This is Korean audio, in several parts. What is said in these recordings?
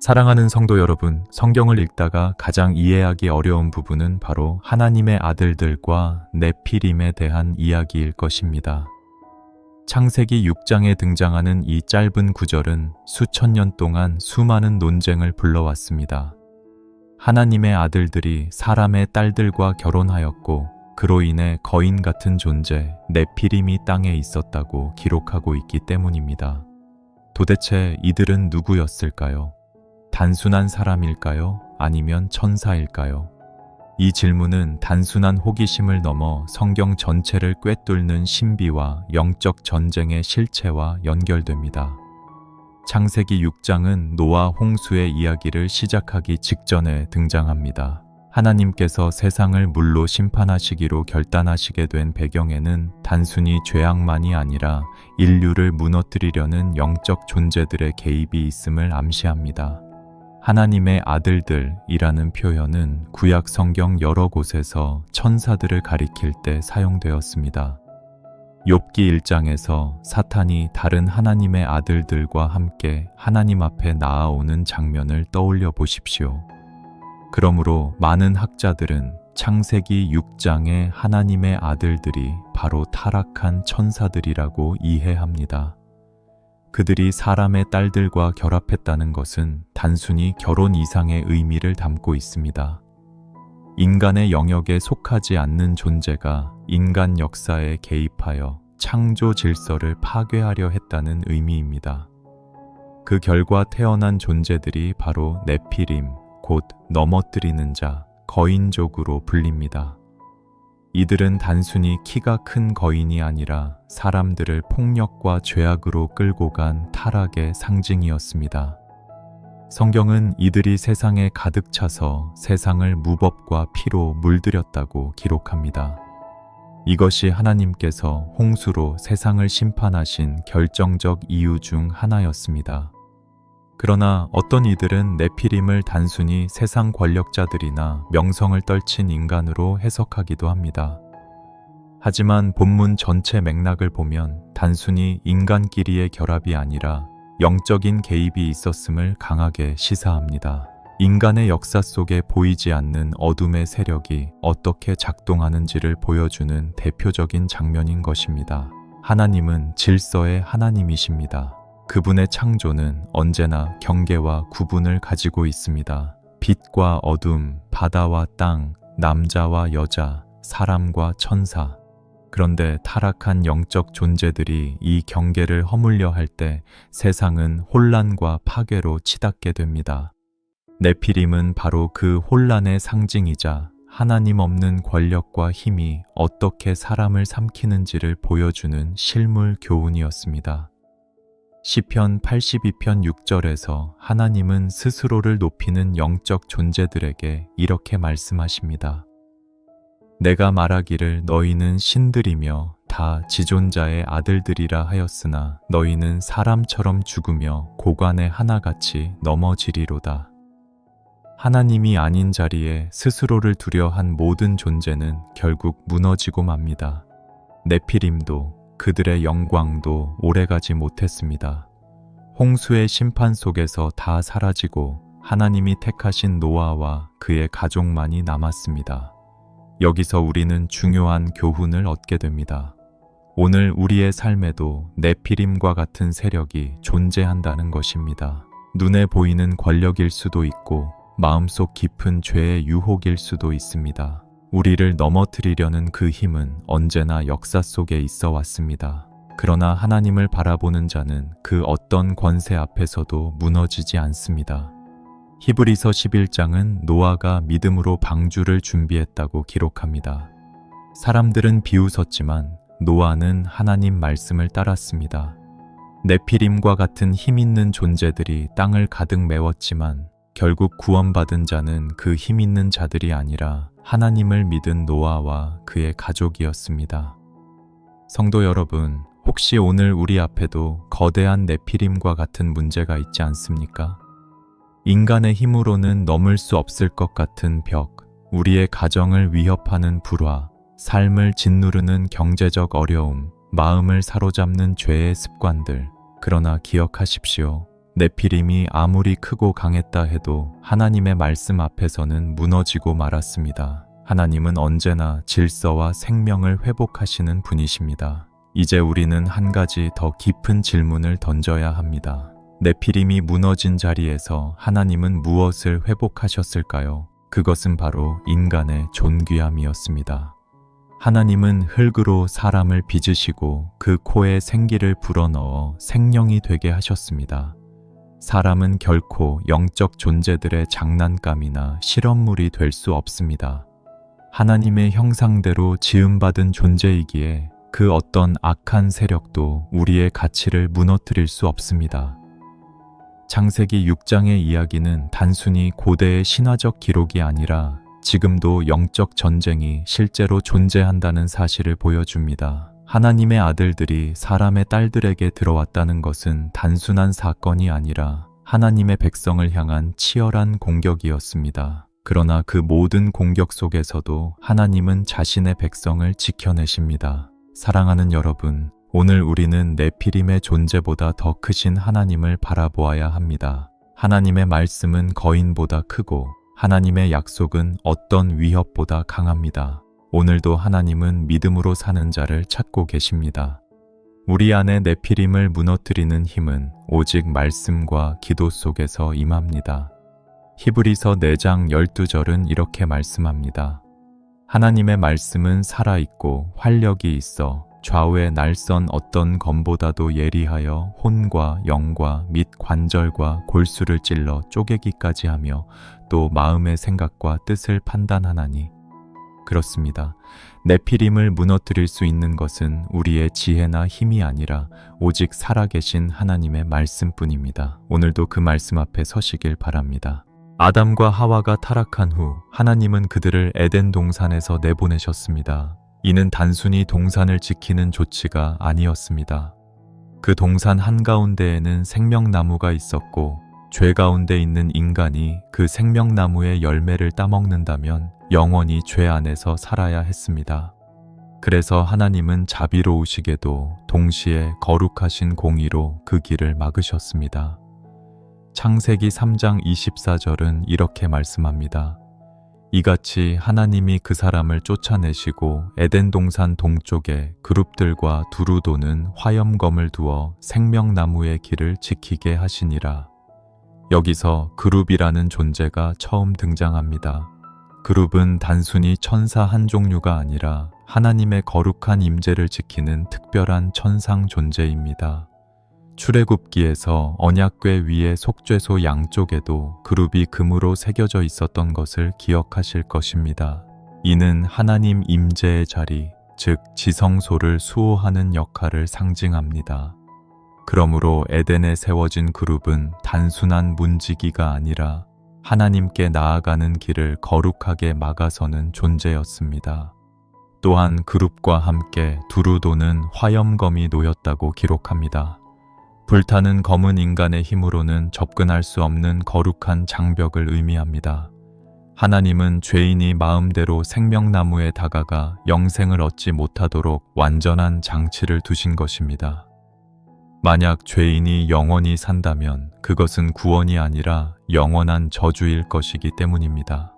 사랑하는 성도 여러분, 성경을 읽다가 가장 이해하기 어려운 부분은 바로 하나님의 아들들과 네피림에 대한 이야기일 것입니다. 창세기 6장에 등장하는 이 짧은 구절은 수천 년 동안 수많은 논쟁을 불러왔습니다. 하나님의 아들들이 사람의 딸들과 결혼하였고 그로 인해 거인 같은 존재 네피림이 땅에 있었다고 기록하고 있기 때문입니다. 도대체 이들은 누구였을까요? 단순한 사람일까요? 아니면 천사일까요? 이 질문은 단순한 호기심을 넘어 성경 전체를 꿰뚫는 신비와 영적 전쟁의 실체와 연결됩니다. 창세기 6장은 노아 홍수의 이야기를 시작하기 직전에 등장합니다. 하나님께서 세상을 물로 심판하시기로 결단하시게 된 배경에는 단순히 죄악만이 아니라 인류를 무너뜨리려는 영적 존재들의 개입이 있음을 암시합니다. 하나님의 아들들이라는 표현은 구약 성경 여러 곳에서 천사들을 가리킬 때 사용되었습니다. 욥기 1장에서 사탄이 다른 하나님의 아들들과 함께 하나님 앞에 나아오는 장면을 떠올려 보십시오. 그러므로 많은 학자들은 창세기 6장의 하나님의 아들들이 바로 타락한 천사들이라고 이해합니다. 그들이 사람의 딸들과 결합했다는 것은 단순히 결혼 이상의 의미를 담고 있습니다. 인간의 영역에 속하지 않는 존재가 인간 역사에 개입하여 창조 질서를 파괴하려 했다는 의미입니다. 그 결과 태어난 존재들이 바로 네피림, 곧 넘어뜨리는 자, 거인족으로 불립니다. 이들은 단순히 키가 큰 거인이 아니라 사람들을 폭력과 죄악으로 끌고 간 타락의 상징이었습니다. 성경은 이들이 세상에 가득 차서 세상을 무법과 피로 물들였다고 기록합니다. 이것이 하나님께서 홍수로 세상을 심판하신 결정적 이유 중 하나였습니다. 그러나 어떤 이들은 네피림을 단순히 세상 권력자들이나 명성을 떨친 인간으로 해석하기도 합니다. 하지만 본문 전체 맥락을 보면 단순히 인간끼리의 결합이 아니라 영적인 개입이 있었음을 강하게 시사합니다. 인간의 역사 속에 보이지 않는 어둠의 세력이 어떻게 작동하는지를 보여주는 대표적인 장면인 것입니다. 하나님은 질서의 하나님이십니다. 그분의 창조는 언제나 경계와 구분을 가지고 있습니다. 빛과 어둠, 바다와 땅, 남자와 여자, 사람과 천사. 그런데 타락한 영적 존재들이 이 경계를 허물려 할 때 세상은 혼란과 파괴로 치닫게 됩니다. 네피림은 바로 그 혼란의 상징이자 하나님 없는 권력과 힘이 어떻게 사람을 삼키는지를 보여주는 실물 교훈이었습니다. 시편 82편 6절에서 하나님은 스스로를 높이는 영적 존재들에게 이렇게 말씀하십니다. 내가 말하기를 너희는 신들이며 다 지존자의 아들들이라 하였으나 너희는 사람처럼 죽으며 고관의 하나같이 넘어지리로다. 하나님이 아닌 자리에 스스로를 두려한 모든 존재는 결국 무너지고 맙니다. 네피림도 그들의 영광도 오래가지 못했습니다. 홍수의 심판 속에서 다 사라지고 하나님이 택하신 노아와 그의 가족만이 남았습니다. 여기서 우리는 중요한 교훈을 얻게 됩니다. 오늘 우리의 삶에도 네피림과 같은 세력이 존재한다는 것입니다. 눈에 보이는 권력일 수도 있고 마음속 깊은 죄의 유혹일 수도 있습니다. 우리를 넘어뜨리려는 그 힘은 언제나 역사 속에 있어 왔습니다. 그러나 하나님을 바라보는 자는 그 어떤 권세 앞에서도 무너지지 않습니다. 히브리서 11장은 노아가 믿음으로 방주를 준비했다고 기록합니다. 사람들은 비웃었지만 노아는 하나님 말씀을 따랐습니다. 네피림과 같은 힘 있는 존재들이 땅을 가득 메웠지만 결국 구원받은 자는 그 힘 있는 자들이 아니라 하나님을 믿은 노아와 그의 가족이었습니다. 성도 여러분, 혹시 오늘 우리 앞에도 거대한 네피림과 같은 문제가 있지 않습니까? 인간의 힘으로는 넘을 수 없을 것 같은 벽, 우리의 가정을 위협하는 불화, 삶을 짓누르는 경제적 어려움, 마음을 사로잡는 죄의 습관들. 그러나 기억하십시오. 네피림이 아무리 크고 강했다 해도 하나님의 말씀 앞에서는 무너지고 말았습니다. 하나님은 언제나 질서와 생명을 회복하시는 분이십니다. 이제 우리는 한 가지 더 깊은 질문을 던져야 합니다. 네피림이 무너진 자리에서 하나님은 무엇을 회복하셨을까요? 그것은 바로 인간의 존귀함이었습니다. 하나님은 흙으로 사람을 빚으시고 그 코에 생기를 불어넣어 생명이 되게 하셨습니다. 사람은 결코 영적 존재들의 장난감이나 실험물이 될 수 없습니다. 하나님의 형상대로 지음받은 존재이기에 그 어떤 악한 세력도 우리의 가치를 무너뜨릴 수 없습니다. 창세기 6장의 이야기는 단순히 고대의 신화적 기록이 아니라 지금도 영적 전쟁이 실제로 존재한다는 사실을 보여줍니다. 하나님의 아들들이 사람의 딸들에게 들어왔다는 것은 단순한 사건이 아니라 하나님의 백성을 향한 치열한 공격이었습니다. 그러나 그 모든 공격 속에서도 하나님은 자신의 백성을 지켜내십니다. 사랑하는 여러분, 오늘 우리는 네피림의 존재보다 더 크신 하나님을 바라보아야 합니다. 하나님의 말씀은 거인보다 크고 하나님의 약속은 어떤 위협보다 강합니다. 오늘도 하나님은 믿음으로 사는 자를 찾고 계십니다. 우리 안에 네피림을 무너뜨리는 힘은 오직 말씀과 기도 속에서 임합니다. 히브리서 4장 12절은 이렇게 말씀합니다. 하나님의 말씀은 살아있고 활력이 있어 좌우의 날선 어떤 검보다도 예리하여 혼과 영과 및 관절과 골수를 찔러 쪼개기까지 하며 또 마음의 생각과 뜻을 판단하나니. 그렇습니다. 네피림을 무너뜨릴 수 있는 것은 우리의 지혜나 힘이 아니라 오직 살아계신 하나님의 말씀뿐입니다. 오늘도 그 말씀 앞에 서시길 바랍니다. 아담과 하와가 타락한 후 하나님은 그들을 에덴 동산에서 내보내셨습니다. 이는 단순히 동산을 지키는 조치가 아니었습니다. 그 동산 한가운데에는 생명나무가 있었고 죄 가운데 있는 인간이 그 생명나무의 열매를 따먹는다면 영원히 죄 안에서 살아야 했습니다. 그래서 하나님은 자비로우시게도 동시에 거룩하신 공의로 그 길을 막으셨습니다. 창세기 3장 24절은 이렇게 말씀합니다. 이같이 하나님이 그 사람을 쫓아내시고 에덴 동산 동쪽에 그룹들과 두루 도는 화염검을 두어 생명나무의 길을 지키게 하시니라. 여기서 그룹이라는 존재가 처음 등장합니다. 그룹은 단순히 천사 한 종류가 아니라 하나님의 거룩한 임재를 지키는 특별한 천상 존재입니다. 출애굽기에서 언약궤 위에 속죄소 양쪽에도 그룹이 금으로 새겨져 있었던 것을 기억하실 것입니다. 이는 하나님 임재의 자리, 즉 지성소를 수호하는 역할을 상징합니다. 그러므로 에덴에 세워진 그룹은 단순한 문지기가 아니라 하나님께 나아가는 길을 거룩하게 막아서는 존재였습니다. 또한 그룹과 함께 두루 도는 화염검이 놓였다고 기록합니다. 불타는 검은 인간의 힘으로는 접근할 수 없는 거룩한 장벽을 의미합니다. 하나님은 죄인이 마음대로 생명나무에 다가가 영생을 얻지 못하도록 완전한 장치를 두신 것입니다. 만약 죄인이 영원히 산다면 그것은 구원이 아니라 영원한 저주일 것이기 때문입니다.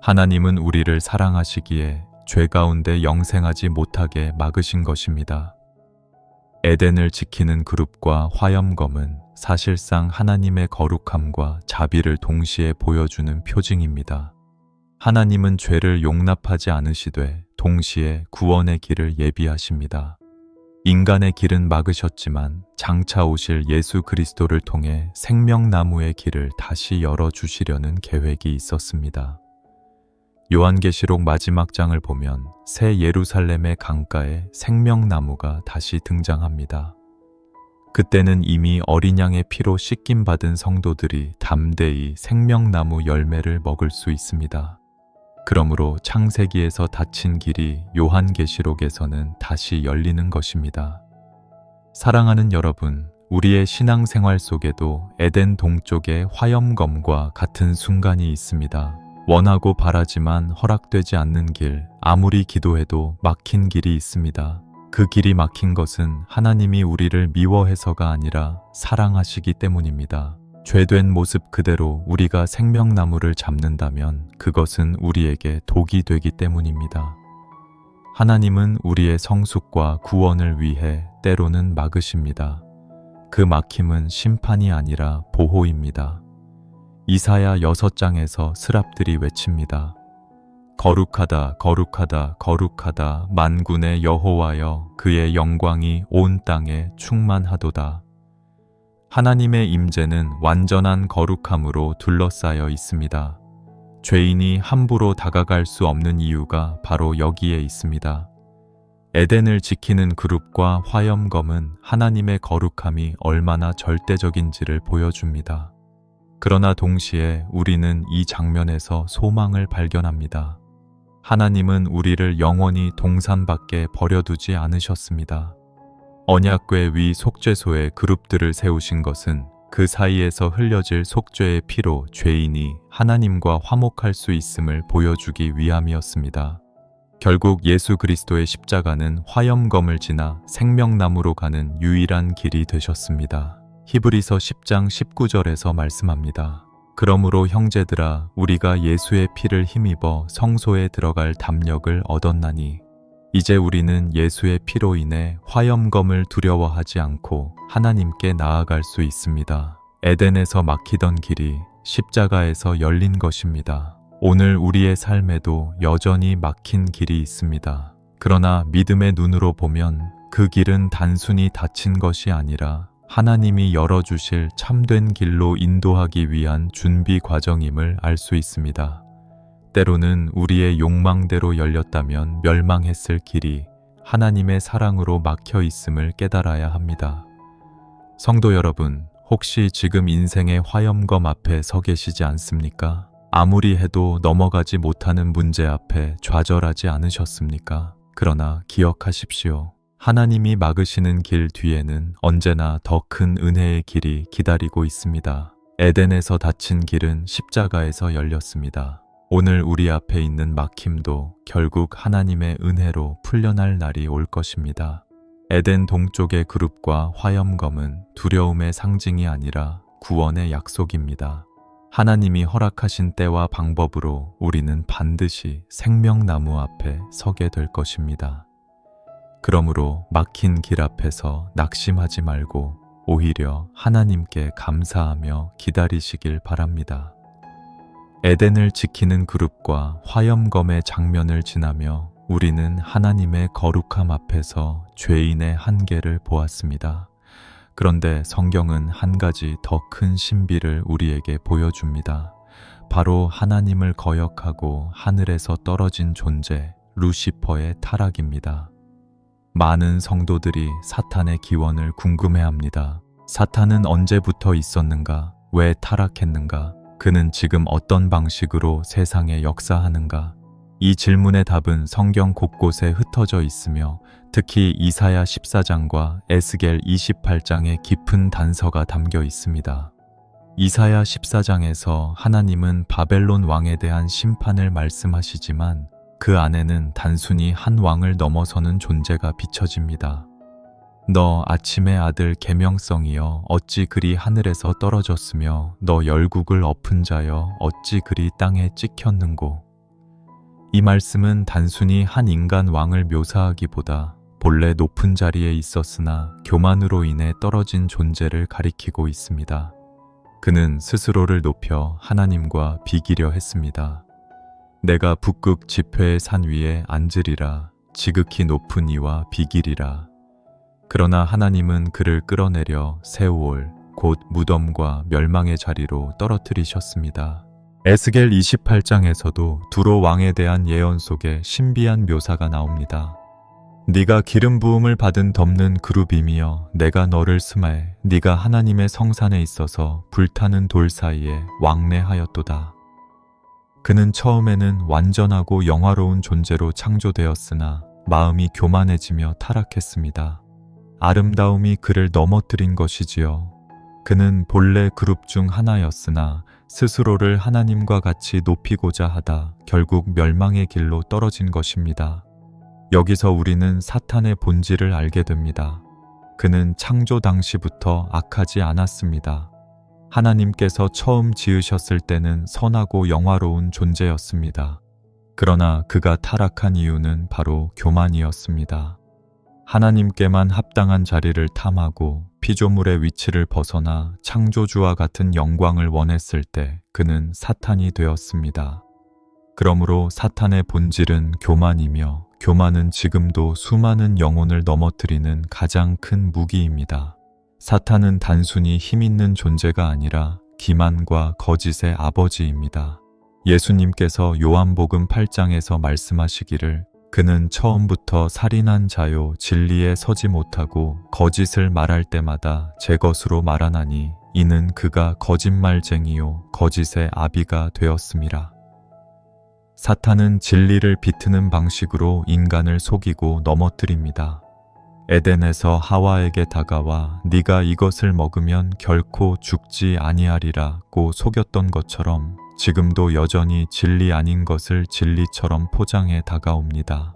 하나님은 우리를 사랑하시기에 죄 가운데 영생하지 못하게 막으신 것입니다. 에덴을 지키는 그룹과 화염검은 사실상 하나님의 거룩함과 자비를 동시에 보여주는 표징입니다. 하나님은 죄를 용납하지 않으시되 동시에 구원의 길을 예비하십니다. 인간의 길은 막으셨지만 장차 오실 예수 그리스도를 통해 생명나무의 길을 다시 열어주시려는 계획이 있었습니다. 요한계시록 마지막 장을 보면 새 예루살렘의 강가에 생명나무가 다시 등장합니다. 그때는 이미 어린 양의 피로 씻김받은 성도들이 담대히 생명나무 열매를 먹을 수 있습니다. 그러므로 창세기에서 닫힌 길이 요한계시록에서는 다시 열리는 것입니다. 사랑하는 여러분, 우리의 신앙생활 속에도 에덴 동쪽의 화염검과 같은 순간이 있습니다. 원하고 바라지만 허락되지 않는 길, 아무리 기도해도 막힌 길이 있습니다. 그 길이 막힌 것은 하나님이 우리를 미워해서가 아니라 사랑하시기 때문입니다. 죄된 모습 그대로 우리가 생명나무를 잡는다면 그것은 우리에게 독이 되기 때문입니다. 하나님은 우리의 성숙과 구원을 위해 때로는 막으십니다. 그 막힘은 심판이 아니라 보호입니다. 이사야 6장에서 스랍들이 외칩니다. 거룩하다, 거룩하다, 거룩하다, 만군의 여호와여, 그의 영광이 온 땅에 충만하도다. 하나님의 임재는 완전한 거룩함으로 둘러싸여 있습니다. 죄인이 함부로 다가갈 수 없는 이유가 바로 여기에 있습니다. 에덴을 지키는 그룹과 화염검은 하나님의 거룩함이 얼마나 절대적인지를 보여줍니다. 그러나 동시에 우리는 이 장면에서 소망을 발견합니다. 하나님은 우리를 영원히 동산 밖에 버려두지 않으셨습니다. 언약궤 위 속죄소에 그룹들을 세우신 것은 그 사이에서 흘려질 속죄의 피로 죄인이 하나님과 화목할 수 있음을 보여주기 위함이었습니다. 결국 예수 그리스도의 십자가는 화염검을 지나 생명나무로 가는 유일한 길이 되셨습니다. 히브리서 10장 19절에서 말씀합니다. 그러므로 형제들아, 우리가 예수의 피를 힘입어 성소에 들어갈 담력을 얻었나니 이제 우리는 예수의 피로 인해 화염검을 두려워하지 않고 하나님께 나아갈 수 있습니다. 에덴에서 막히던 길이 십자가에서 열린 것입니다. 오늘 우리의 삶에도 여전히 막힌 길이 있습니다. 그러나 믿음의 눈으로 보면 그 길은 단순히 닫힌 것이 아니라 하나님이 열어주실 참된 길로 인도하기 위한 준비 과정임을 알 수 있습니다. 때로는 우리의 욕망대로 열렸다면 멸망했을 길이 하나님의 사랑으로 막혀 있음을 깨달아야 합니다. 성도 여러분, 혹시 지금 인생의 화염검 앞에 서 계시지 않습니까? 아무리 해도 넘어가지 못하는 문제 앞에 좌절하지 않으셨습니까? 그러나 기억하십시오. 하나님이 막으시는 길 뒤에는 언제나 더 큰 은혜의 길이 기다리고 있습니다. 에덴에서 닫힌 길은 십자가에서 열렸습니다. 오늘 우리 앞에 있는 막힘도 결국 하나님의 은혜로 풀려날 날이 올 것입니다. 에덴 동쪽의 그룹과 화염검은 두려움의 상징이 아니라 구원의 약속입니다. 하나님이 허락하신 때와 방법으로 우리는 반드시 생명나무 앞에 서게 될 것입니다. 그러므로 막힌 길 앞에서 낙심하지 말고 오히려 하나님께 감사하며 기다리시길 바랍니다. 에덴을 지키는 그룹과 화염검의 장면을 지나며 우리는 하나님의 거룩함 앞에서 죄인의 한계를 보았습니다. 그런데 성경은 한 가지 더 큰 신비를 우리에게 보여줍니다. 바로 하나님을 거역하고 하늘에서 떨어진 존재, 루시퍼의 타락입니다. 많은 성도들이 사탄의 기원을 궁금해합니다. 사탄은 언제부터 있었는가? 왜 타락했는가? 그는 지금 어떤 방식으로 세상에 역사하는가? 이 질문의 답은 성경 곳곳에 흩어져 있으며 특히 이사야 14장과 에스겔 28장에 깊은 단서가 담겨 있습니다. 이사야 14장에서 하나님은 바벨론 왕에 대한 심판을 말씀하시지만 그 안에는 단순히 한 왕을 넘어서는 존재가 비춰집니다. 너 아침의 아들 계명성이여 어찌 그리 하늘에서 떨어졌으며 너 열국을 엎은 자여 어찌 그리 땅에 찍혔는고. 이 말씀은 단순히 한 인간 왕을 묘사하기보다 본래 높은 자리에 있었으나 교만으로 인해 떨어진 존재를 가리키고 있습니다. 그는 스스로를 높여 하나님과 비기려 했습니다. 내가 북극 지폐의 산 위에 앉으리라. 지극히 높은 이와 비기리라. 그러나 하나님은 그를 끌어내려 세오올, 곧 무덤과 멸망의 자리로 떨어뜨리셨습니다. 에스겔 28장에서도 두로 왕에 대한 예언 속에 신비한 묘사가 나옵니다. 네가 기름 부음을 받은 덮는 그룹이며 내가 너를 스마해 네가 하나님의 성산에 있어서 불타는 돌 사이에 왕래하였도다. 그는 처음에는 완전하고 영화로운 존재로 창조되었으나 마음이 교만해지며 타락했습니다. 아름다움이 그를 넘어뜨린 것이지요. 그는 본래 그룹 중 하나였으나 스스로를 하나님과 같이 높이고자 하다 결국 멸망의 길로 떨어진 것입니다. 여기서 우리는 사탄의 본질을 알게 됩니다. 그는 창조 당시부터 악하지 않았습니다. 하나님께서 처음 지으셨을 때는 선하고 영화로운 존재였습니다. 그러나 그가 타락한 이유는 바로 교만이었습니다. 하나님께만 합당한 자리를 탐하고 피조물의 위치를 벗어나 창조주와 같은 영광을 원했을 때 그는 사탄이 되었습니다. 그러므로 사탄의 본질은 교만이며 교만은 지금도 수많은 영혼을 넘어뜨리는 가장 큰 무기입니다. 사탄은 단순히 힘있는 존재가 아니라 기만과 거짓의 아버지입니다. 예수님께서 요한복음 8장에서 말씀하시기를 그는 처음부터 살인한 자요 진리에 서지 못하고 거짓을 말할 때마다 제 것으로 말하나니 이는 그가 거짓말쟁이요 거짓의 아비가 되었음이라. 사탄은 진리를 비트는 방식으로 인간을 속이고 넘어뜨립니다. 에덴에서 하와에게 다가와 네가 이것을 먹으면 결코 죽지 아니하리라고 속였던 것처럼 지금도 여전히 진리 아닌 것을 진리처럼 포장해 다가옵니다.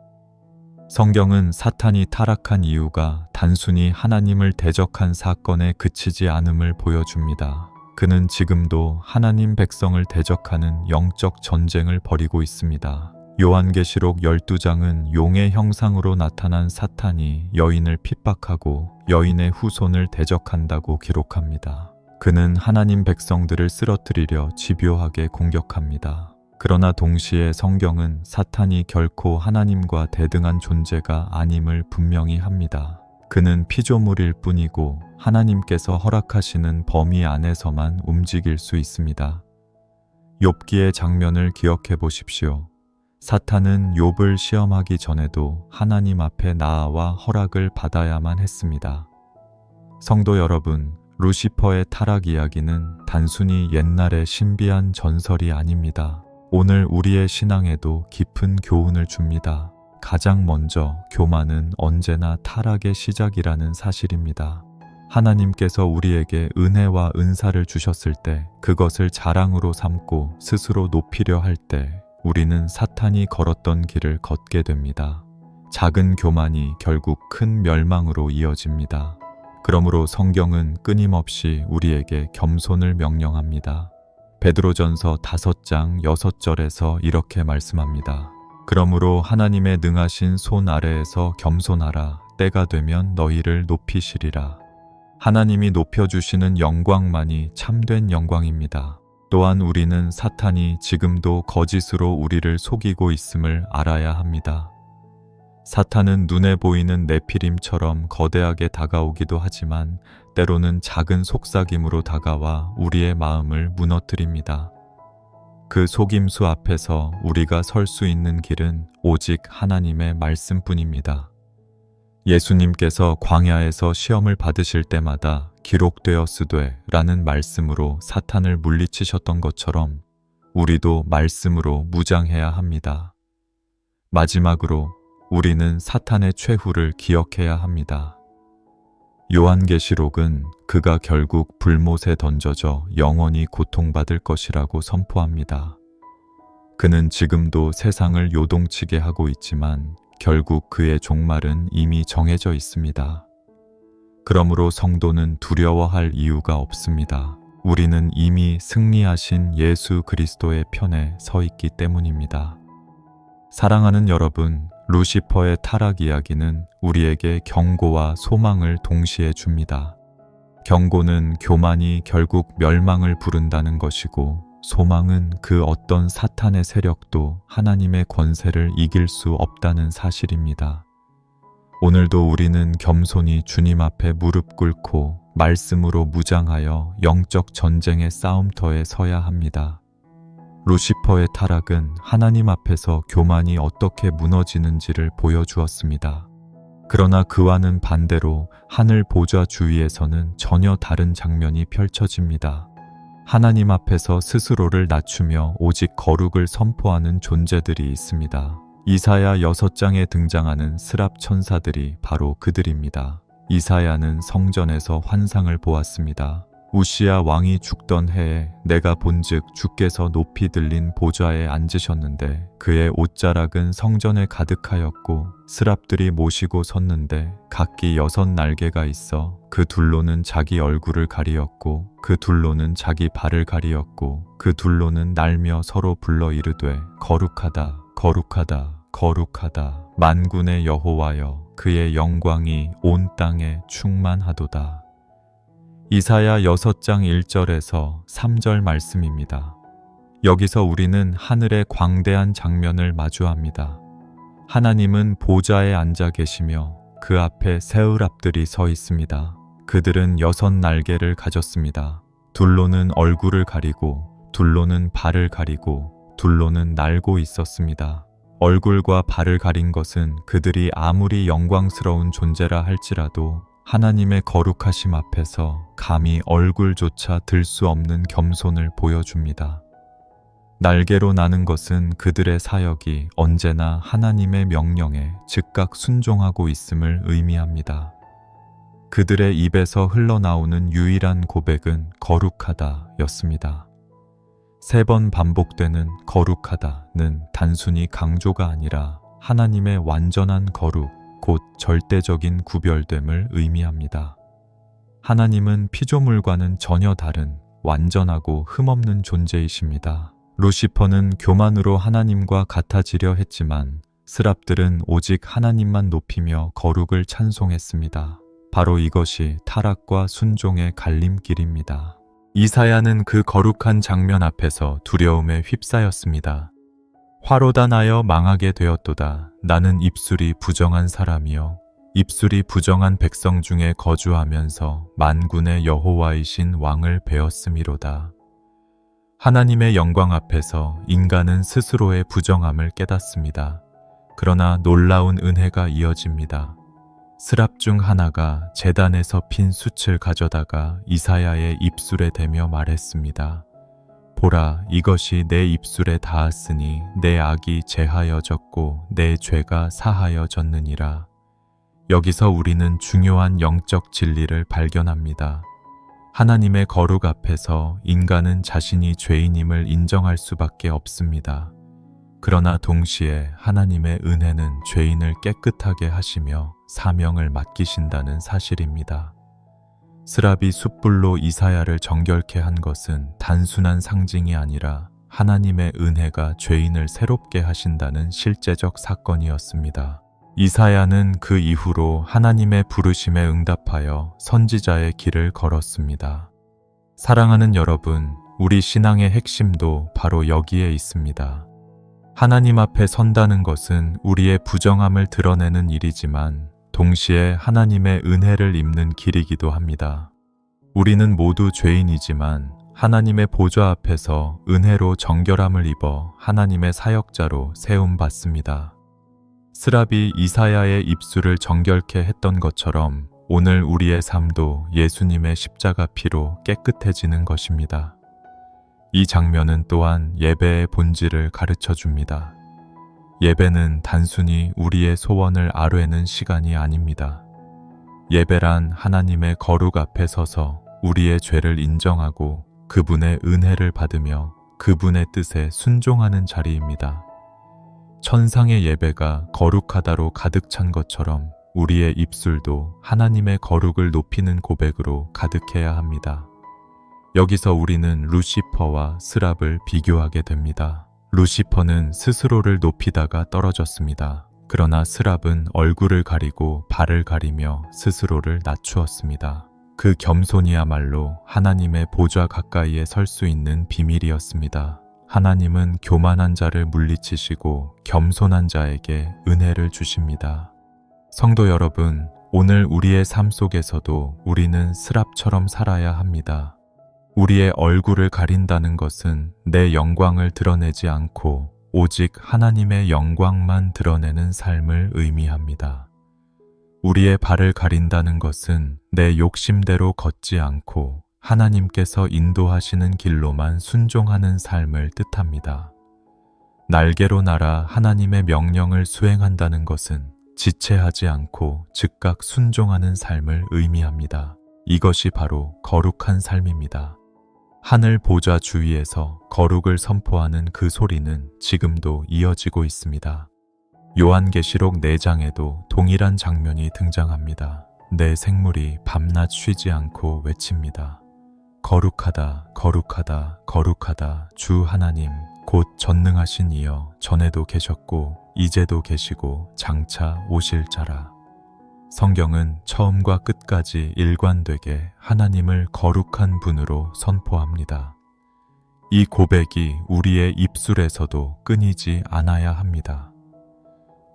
성경은 사탄이 타락한 이유가 단순히 하나님을 대적한 사건에 그치지 않음을 보여줍니다. 그는 지금도 하나님 백성을 대적하는 영적 전쟁을 벌이고 있습니다. 요한계시록 12장은 용의 형상으로 나타난 사탄이 여인을 핍박하고 여인의 후손을 대적한다고 기록합니다. 그는 하나님 백성들을 쓰러뜨리려 집요하게 공격합니다. 그러나 동시에 성경은 사탄이 결코 하나님과 대등한 존재가 아님을 분명히 합니다. 그는 피조물일 뿐이고 하나님께서 허락하시는 범위 안에서만 움직일 수 있습니다. 욥기의 장면을 기억해 보십시오. 사탄은 욥을 시험하기 전에도 하나님 앞에 나아와 허락을 받아야만 했습니다. 성도 여러분, 루시퍼의 타락 이야기는 단순히 옛날의 신비한 전설이 아닙니다. 오늘 우리의 신앙에도 깊은 교훈을 줍니다. 가장 먼저 교만은 언제나 타락의 시작이라는 사실입니다. 하나님께서 우리에게 은혜와 은사를 주셨을 때 그것을 자랑으로 삼고 스스로 높이려 할 때 우리는 사탄이 걸었던 길을 걷게 됩니다. 작은 교만이 결국 큰 멸망으로 이어집니다. 그러므로 성경은 끊임없이 우리에게 겸손을 명령합니다. 베드로전서 5장 6절에서 이렇게 말씀합니다. 그러므로 하나님의 능하신 손 아래에서 겸손하라. 때가 되면 너희를 높이시리라. 하나님이 높여주시는 영광만이 참된 영광입니다. 또한 우리는 사탄이 지금도 거짓으로 우리를 속이고 있음을 알아야 합니다. 사탄은 눈에 보이는 네피림처럼 거대하게 다가오기도 하지만 때로는 작은 속삭임으로 다가와 우리의 마음을 무너뜨립니다. 그 속임수 앞에서 우리가 설 수 있는 길은 오직 하나님의 말씀뿐입니다. 예수님께서 광야에서 시험을 받으실 때마다 기록되었으되 라는 말씀으로 사탄을 물리치셨던 것처럼 우리도 말씀으로 무장해야 합니다. 마지막으로 우리는 사탄의 최후를 기억해야 합니다. 요한계시록은 그가 결국 불못에 던져져 영원히 고통받을 것이라고 선포합니다. 그는 지금도 세상을 요동치게 하고 있지만 결국 그의 종말은 이미 정해져 있습니다. 그러므로 성도는 두려워할 이유가 없습니다. 우리는 이미 승리하신 예수 그리스도의 편에 서 있기 때문입니다. 사랑하는 여러분, 루시퍼의 타락 이야기는 우리에게 경고와 소망을 동시에 줍니다. 경고는 교만이 결국 멸망을 부른다는 것이고, 소망은 그 어떤 사탄의 세력도 하나님의 권세를 이길 수 없다는 사실입니다. 오늘도 우리는 겸손히 주님 앞에 무릎 꿇고 말씀으로 무장하여 영적 전쟁의 싸움터에 서야 합니다. 루시퍼의 타락은 하나님 앞에서 교만이 어떻게 무너지는지를 보여주었습니다. 그러나 그와는 반대로 하늘 보좌 주위에서는 전혀 다른 장면이 펼쳐집니다. 하나님 앞에서 스스로를 낮추며 오직 거룩을 선포하는 존재들이 있습니다. 이사야 6장에 등장하는 스랍 천사들이 바로 그들입니다. 이사야는 성전에서 환상을 보았습니다. 우시야 왕이 죽던 해에 내가 본즉 주께서 높이 들린 보좌에 앉으셨는데 그의 옷자락은 성전에 가득하였고 스랍들이 모시고 섰는데 각기 6날개가 있어 그 둘로는 자기 얼굴을 가리었고 그 둘로는 자기 발을 가리었고 그 둘로는 날며 서로 불러 이르되 거룩하다 거룩하다 거룩하다 만군의 여호와여 그의 영광이 온 땅에 충만하도다. 이사야 6장 1절에서 3절 말씀입니다. 여기서 우리는 하늘의 광대한 장면을 마주합니다. 하나님은 보좌에 앉아 계시며 그 앞에 새우랍들이 서 있습니다. 그들은 6날개를 가졌습니다. 둘로는 얼굴을 가리고 둘로는 발을 가리고 둘로는 날고 있었습니다. 얼굴과 발을 가린 것은 그들이 아무리 영광스러운 존재라 할지라도 하나님의 거룩하심 앞에서 감히 얼굴조차 들 수 없는 겸손을 보여줍니다. 날개로 나는 것은 그들의 사역이 언제나 하나님의 명령에 즉각 순종하고 있음을 의미합니다. 그들의 입에서 흘러나오는 유일한 고백은 거룩하다 였습니다. 3번 반복되는 거룩하다는 단순히 강조가 아니라 하나님의 완전한 거룩, 곧 절대적인 구별됨을 의미합니다. 하나님은 피조물과는 전혀 다른 완전하고 흠없는 존재이십니다. 루시퍼는 교만으로 하나님과 같아지려 했지만 스랍들은 오직 하나님만 높이며 거룩을 찬송했습니다. 바로 이것이 타락과 순종의 갈림길입니다. 이사야는 그 거룩한 장면 앞에서 두려움에 휩싸였습니다. 화로다 나여 망하게 되었도다. 나는 입술이 부정한 사람이요 입술이 부정한 백성 중에 거주하면서 만군의 여호와이신 왕을 배웠음이로다. 하나님의 영광 앞에서 인간은 스스로의 부정함을 깨닫습니다. 그러나 놀라운 은혜가 이어집니다. 스랍 중 하나가 제단에서 핀 숯을 가져다가 이사야의 입술에 대며 말했습니다. 보라, 이것이 내 입술에 닿았으니 내 악이 제하여졌고 내 죄가 사하여졌느니라. 여기서 우리는 중요한 영적 진리를 발견합니다. 하나님의 거룩 앞에서 인간은 자신이 죄인임을 인정할 수밖에 없습니다. 그러나 동시에 하나님의 은혜는 죄인을 깨끗하게 하시며 사명을 맡기신다는 사실입니다. 스랍이 숯불로 이사야를 정결케 한 것은 단순한 상징이 아니라 하나님의 은혜가 죄인을 새롭게 하신다는 실제적 사건이었습니다. 이사야는 그 이후로 하나님의 부르심에 응답하여 선지자의 길을 걸었습니다. 사랑하는 여러분, 우리 신앙의 핵심도 바로 여기에 있습니다. 하나님 앞에 선다는 것은 우리의 부정함을 드러내는 일이지만 동시에 하나님의 은혜를 입는 길이기도 합니다. 우리는 모두 죄인이지만 하나님의 보좌 앞에서 은혜로 정결함을 입어 하나님의 사역자로 세움받습니다. 스랍이 이사야의 입술을 정결케 했던 것처럼 오늘 우리의 삶도 예수님의 십자가 피로 깨끗해지는 것입니다. 이 장면은 또한 예배의 본질을 가르쳐 줍니다. 예배는 단순히 우리의 소원을 아뢰는 시간이 아닙니다. 예배란 하나님의 거룩 앞에 서서 우리의 죄를 인정하고 그분의 은혜를 받으며 그분의 뜻에 순종하는 자리입니다. 천상의 예배가 거룩하다로 가득 찬 것처럼 우리의 입술도 하나님의 거룩을 높이는 고백으로 가득해야 합니다. 여기서 우리는 루시퍼와 스랍을 비교하게 됩니다. 루시퍼는 스스로를 높이다가 떨어졌습니다. 그러나 스랍은 얼굴을 가리고 발을 가리며 스스로를 낮추었습니다. 그 겸손이야말로 하나님의 보좌 가까이에 설 수 있는 비밀이었습니다. 하나님은 교만한 자를 물리치시고 겸손한 자에게 은혜를 주십니다. 성도 여러분, 오늘 우리의 삶 속에서도 우리는 스랍처럼 살아야 합니다. 우리의 얼굴을 가린다는 것은 내 영광을 드러내지 않고 오직 하나님의 영광만 드러내는 삶을 의미합니다. 우리의 발을 가린다는 것은 내 욕심대로 걷지 않고 하나님께서 인도하시는 길로만 순종하는 삶을 뜻합니다. 날개로 날아 하나님의 명령을 수행한다는 것은 지체하지 않고 즉각 순종하는 삶을 의미합니다. 이것이 바로 거룩한 삶입니다. 하늘 보좌 주위에서 거룩을 선포하는 그 소리는 지금도 이어지고 있습니다. 요한계시록 4장에도 동일한 장면이 등장합니다. 내 생물이 밤낮 쉬지 않고 외칩니다. 거룩하다, 거룩하다, 거룩하다 주 하나님, 곧 전능하신 이여, 전에도 계셨고 이제도 계시고 장차 오실 자라. 성경은 처음과 끝까지 일관되게 하나님을 거룩한 분으로 선포합니다. 이 고백이 우리의 입술에서도 끊이지 않아야 합니다.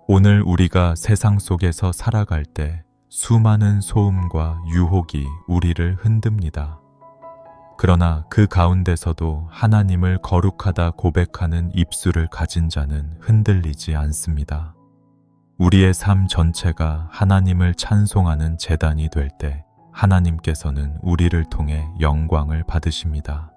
오늘 우리가 세상 속에서 살아갈 때 수많은 소음과 유혹이 우리를 흔듭니다. 그러나 그 가운데서도 하나님을 거룩하다 고백하는 입술을 가진 자는 흔들리지 않습니다. 우리의 삶 전체가 하나님을 찬송하는 제단이 될 때 하나님께서는 우리를 통해 영광을 받으십니다.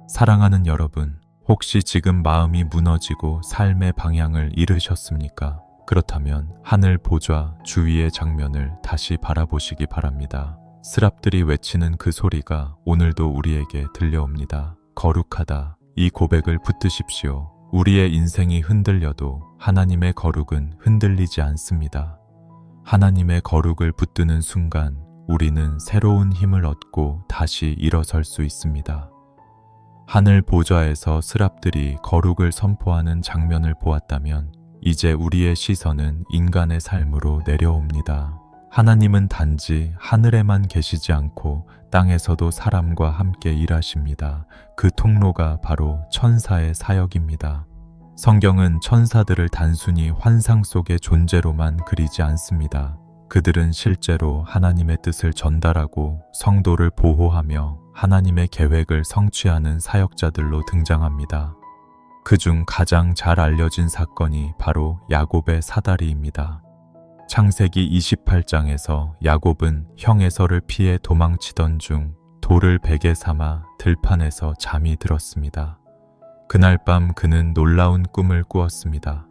사랑하는 여러분, 혹시 지금 마음이 무너지고 삶의 방향을 잃으셨습니까? 그렇다면 하늘 보좌 주위의 장면을 다시 바라보시기 바랍니다. 스랍들이 외치는 그 소리가 오늘도 우리에게 들려옵니다. 거룩하다. 이 고백을 붙드십시오. 우리의 인생이 흔들려도 하나님의 거룩은 흔들리지 않습니다. 하나님의 거룩을 붙드는 순간 우리는 새로운 힘을 얻고 다시 일어설 수 있습니다. 하늘 보좌에서 스랍들이 거룩을 선포하는 장면을 보았다면 이제 우리의 시선은 인간의 삶으로 내려옵니다. 하나님은 단지 하늘에만 계시지 않고 땅에서도 사람과 함께 일하십니다. 그 통로가 바로 천사의 사역입니다. 성경은 천사들을 단순히 환상 속의 존재로만 그리지 않습니다. 그들은 실제로 하나님의 뜻을 전달하고 성도를 보호하며 하나님의 계획을 성취하는 사역자들로 등장합니다. 그중 가장 잘 알려진 사건이 바로 야곱의 사다리입니다. 창세기 28장에서 야곱은 형 에서를 피해 도망치던 중 돌을 베개 삼아 들판에서 잠이 들었습니다. 그날 밤 그는 놀라운 꿈을 꾸었습니다.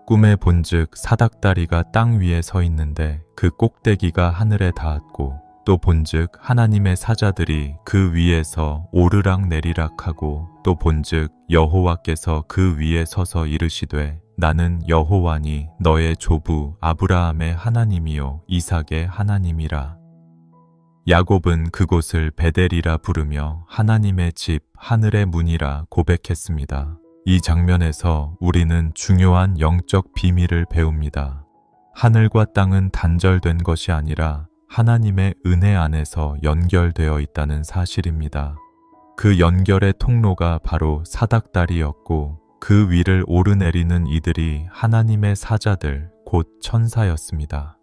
꿈에 본즉 사닥다리가 땅 위에 서 있는데 그 꼭대기가 하늘에 닿았고 또 본즉 하나님의 사자들이 그 위에서 오르락 내리락하고 또 본즉 여호와께서 그 위에 서서 이르시되 나는 여호와니 너의 조부 아브라함의 하나님이요 이삭의 하나님이라. 야곱은 그곳을 베델이라 부르며 하나님의 집 하늘의 문이라 고백했습니다. 이 장면에서 우리는 중요한 영적 비밀을 배웁니다. 하늘과 땅은 단절된 것이 아니라 하나님의 은혜 안에서 연결되어 있다는 사실입니다. 그 연결의 통로가 바로 사닥다리였고 그 위를 오르내리는 이들이 하나님의 사자들, 곧 천사였습니다.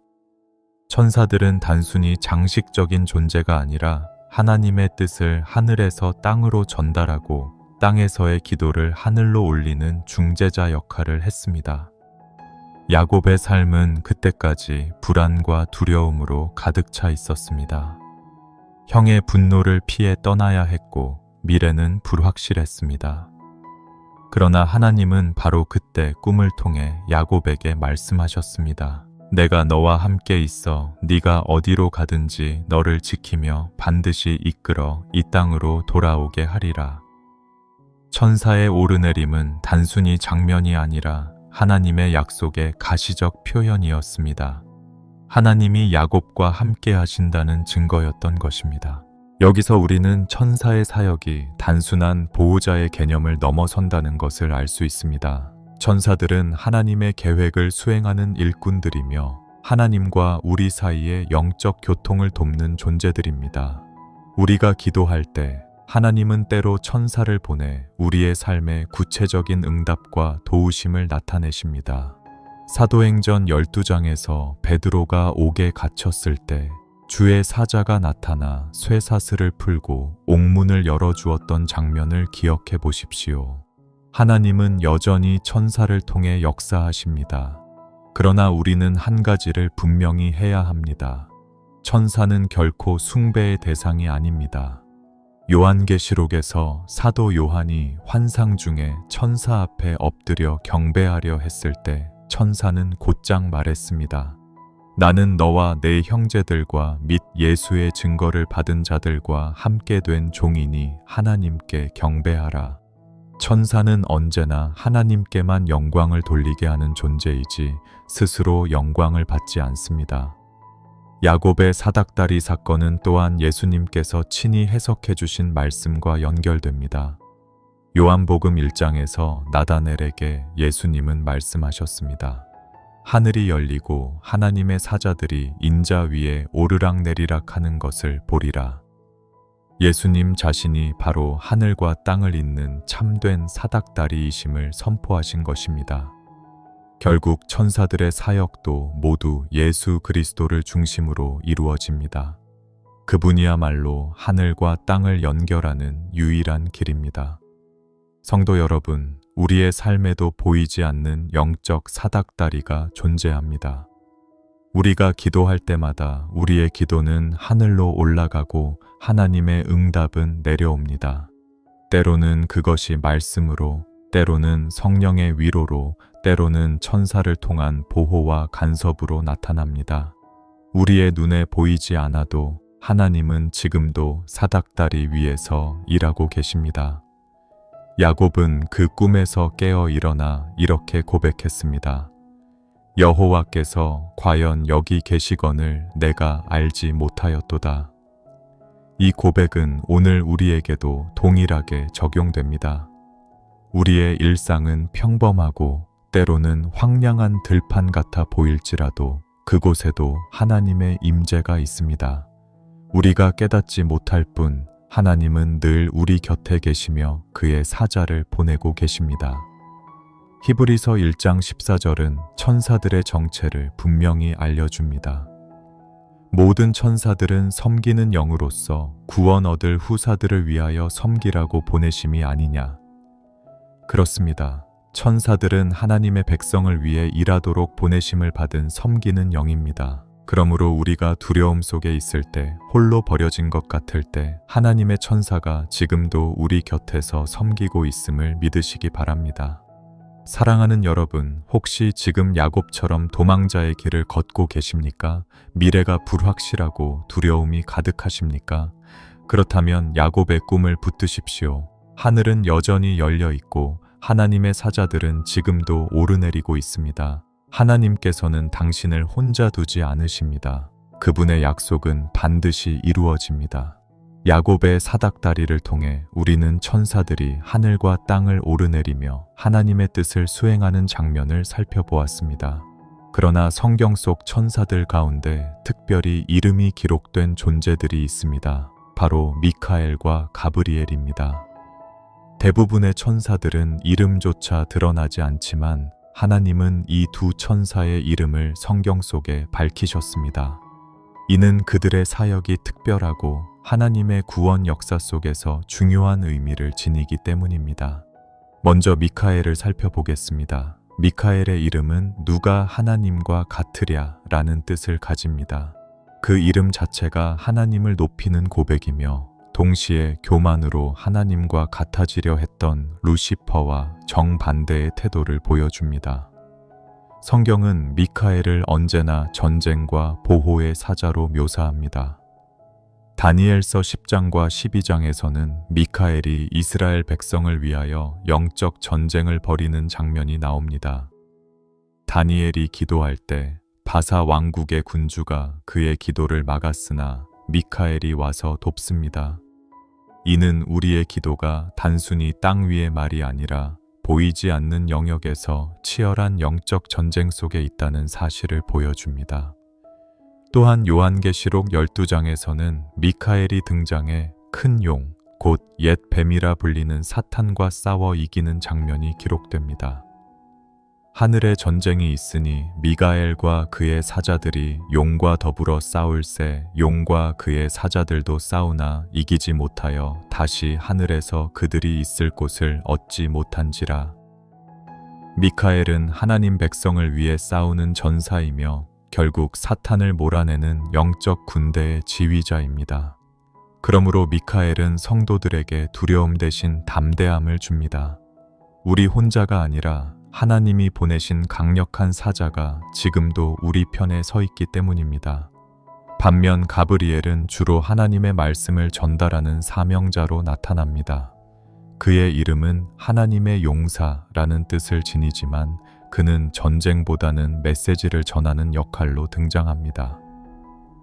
천사들은 단순히 장식적인 존재가 아니라 하나님의 뜻을 하늘에서 땅으로 전달하고 땅에서의 기도를 하늘로 올리는 중재자 역할을 했습니다. 야곱의 삶은 그때까지 불안과 두려움으로 가득 차 있었습니다. 형의 분노를 피해 떠나야 했고 미래는 불확실했습니다. 그러나 하나님은 바로 그때 꿈을 통해 야곱에게 말씀하셨습니다. 내가 너와 함께 있어 네가 어디로 가든지 너를 지키며 반드시 이끌어 이 땅으로 돌아오게 하리라. 천사의 오르내림은 단순히 장면이 아니라 하나님의 약속의 가시적 표현이었습니다. 하나님이 야곱과 함께 하신다는 증거였던 것입니다. 여기서 우리는 천사의 사역이 단순한 보호자의 개념을 넘어선다는 것을 알 수 있습니다. 천사들은 하나님의 계획을 수행하는 일꾼들이며 하나님과 우리 사이의 영적 교통을 돕는 존재들입니다. 우리가 기도할 때 하나님은 때로 천사를 보내 우리의 삶에 구체적인 응답과 도우심을 나타내십니다. 사도행전 12장에서 베드로가 옥에 갇혔을 때 주의 사자가 나타나 쇠사슬을 풀고 옥문을 열어주었던 장면을 기억해 보십시오. 하나님은 여전히 천사를 통해 역사하십니다. 그러나 우리는 한 가지를 분명히 해야 합니다. 천사는 결코 숭배의 대상이 아닙니다. 요한계시록에서 사도 요한이 환상 중에 천사 앞에 엎드려 경배하려 했을 때 천사는 곧장 말했습니다. 나는 너와 내 형제들과 및 예수의 증거를 받은 자들과 함께 된 종이니 하나님께 경배하라. 천사는 언제나 하나님께만 영광을 돌리게 하는 존재이지 스스로 영광을 받지 않습니다. 야곱의 사닥다리 사건은 또한 예수님께서 친히 해석해 주신 말씀과 연결됩니다. 요한복음 1장에서 나다넬에게 예수님은 말씀하셨습니다. 하늘이 열리고 하나님의 사자들이 인자 위에 오르락내리락 하는 것을 보리라. 예수님 자신이 바로 하늘과 땅을 잇는 참된 사닥다리이심을 선포하신 것입니다. 결국 천사들의 사역도 모두 예수 그리스도를 중심으로 이루어집니다. 그분이야말로 하늘과 땅을 연결하는 유일한 길입니다. 성도 여러분, 우리의 삶에도 보이지 않는 영적 사닥다리가 존재합니다. 우리가 기도할 때마다 우리의 기도는 하늘로 올라가고 하나님의 응답은 내려옵니다. 때로는 그것이 말씀으로, 때로는 성령의 위로로, 때로는 천사를 통한 보호와 간섭으로 나타납니다. 우리의 눈에 보이지 않아도 하나님은 지금도 사닥다리 위에서 일하고 계십니다. 야곱은 그 꿈에서 깨어 일어나 이렇게 고백했습니다. 여호와께서 과연 여기 계시거늘 내가 알지 못하였도다. 이 고백은 오늘 우리에게도 동일하게 적용됩니다. 우리의 일상은 평범하고 때로는 황량한 들판 같아 보일지라도 그곳에도 하나님의 임재가 있습니다. 우리가 깨닫지 못할 뿐 하나님은 늘 우리 곁에 계시며 그의 사자를 보내고 계십니다. 히브리서 1장 14절은 천사들의 정체를 분명히 알려줍니다. 모든 천사들은 섬기는 영으로서 구원 얻을 후사들을 위하여 섬기라고 보내심이 아니냐. 그렇습니다. 천사들은 하나님의 백성을 위해 일하도록 보내심을 받은 섬기는 영입니다. 그러므로 우리가 두려움 속에 있을 때, 홀로 버려진 것 같을 때 하나님의 천사가 지금도 우리 곁에서 섬기고 있음을 믿으시기 바랍니다. 사랑하는 여러분, 혹시 지금 야곱처럼 도망자의 길을 걷고 계십니까? 미래가 불확실하고 두려움이 가득하십니까? 그렇다면 야곱의 꿈을 붙드십시오. 하늘은 여전히 열려 있고 하나님의 사자들은 지금도 오르내리고 있습니다. 하나님께서는 당신을 혼자 두지 않으십니다. 그분의 약속은 반드시 이루어집니다. 야곱의 사닥다리를 통해 우리는 천사들이 하늘과 땅을 오르내리며 하나님의 뜻을 수행하는 장면을 살펴보았습니다. 그러나 성경 속 천사들 가운데 특별히 이름이 기록된 존재들이 있습니다. 바로 미카엘과 가브리엘입니다. 대부분의 천사들은 이름조차 드러나지 않지만 하나님은 이 두 천사의 이름을 성경 속에 밝히셨습니다. 이는 그들의 사역이 특별하고 하나님의 구원 역사 속에서 중요한 의미를 지니기 때문입니다. 먼저 미카엘을 살펴보겠습니다. 미카엘의 이름은 누가 하나님과 같으랴 라는 뜻을 가집니다. 그 이름 자체가 하나님을 높이는 고백이며 동시에 교만으로 하나님과 같아지려 했던 루시퍼와 정반대의 태도를 보여줍니다. 성경은 미카엘을 언제나 전쟁과 보호의 사자로 묘사합니다. 다니엘서 10장과 12장에서는 미카엘이 이스라엘 백성을 위하여 영적 전쟁을 벌이는 장면이 나옵니다. 다니엘이 기도할 때 바사 왕국의 군주가 그의 기도를 막았으나 미카엘이 와서 돕습니다. 이는 우리의 기도가 단순히 땅 위의 말이 아니라 보이지 않는 영역에서 치열한 영적 전쟁 속에 있다는 사실을 보여줍니다. 또한 요한계시록 12장에서는 미카엘이 등장해 큰 용, 곧 옛 뱀이라 불리는 사탄과 싸워 이기는 장면이 기록됩니다. 하늘에 전쟁이 있으니 미가엘과 그의 사자들이 용과 더불어 싸울세 용과 그의 사자들도 싸우나 이기지 못하여 다시 하늘에서 그들이 있을 곳을 얻지 못한지라. 미카엘은 하나님 백성을 위해 싸우는 전사이며 결국 사탄을 몰아내는 영적 군대의 지휘자입니다. 그러므로 미카엘은 성도들에게 두려움 대신 담대함을 줍니다. 우리 혼자가 아니라 하나님이 보내신 강력한 사자가 지금도 우리 편에 서 있기 때문입니다. 반면 가브리엘은 주로 하나님의 말씀을 전달하는 사명자로 나타납니다. 그의 이름은 하나님의 용사라는 뜻을 지니지만 그는 전쟁보다는 메시지를 전하는 역할로 등장합니다.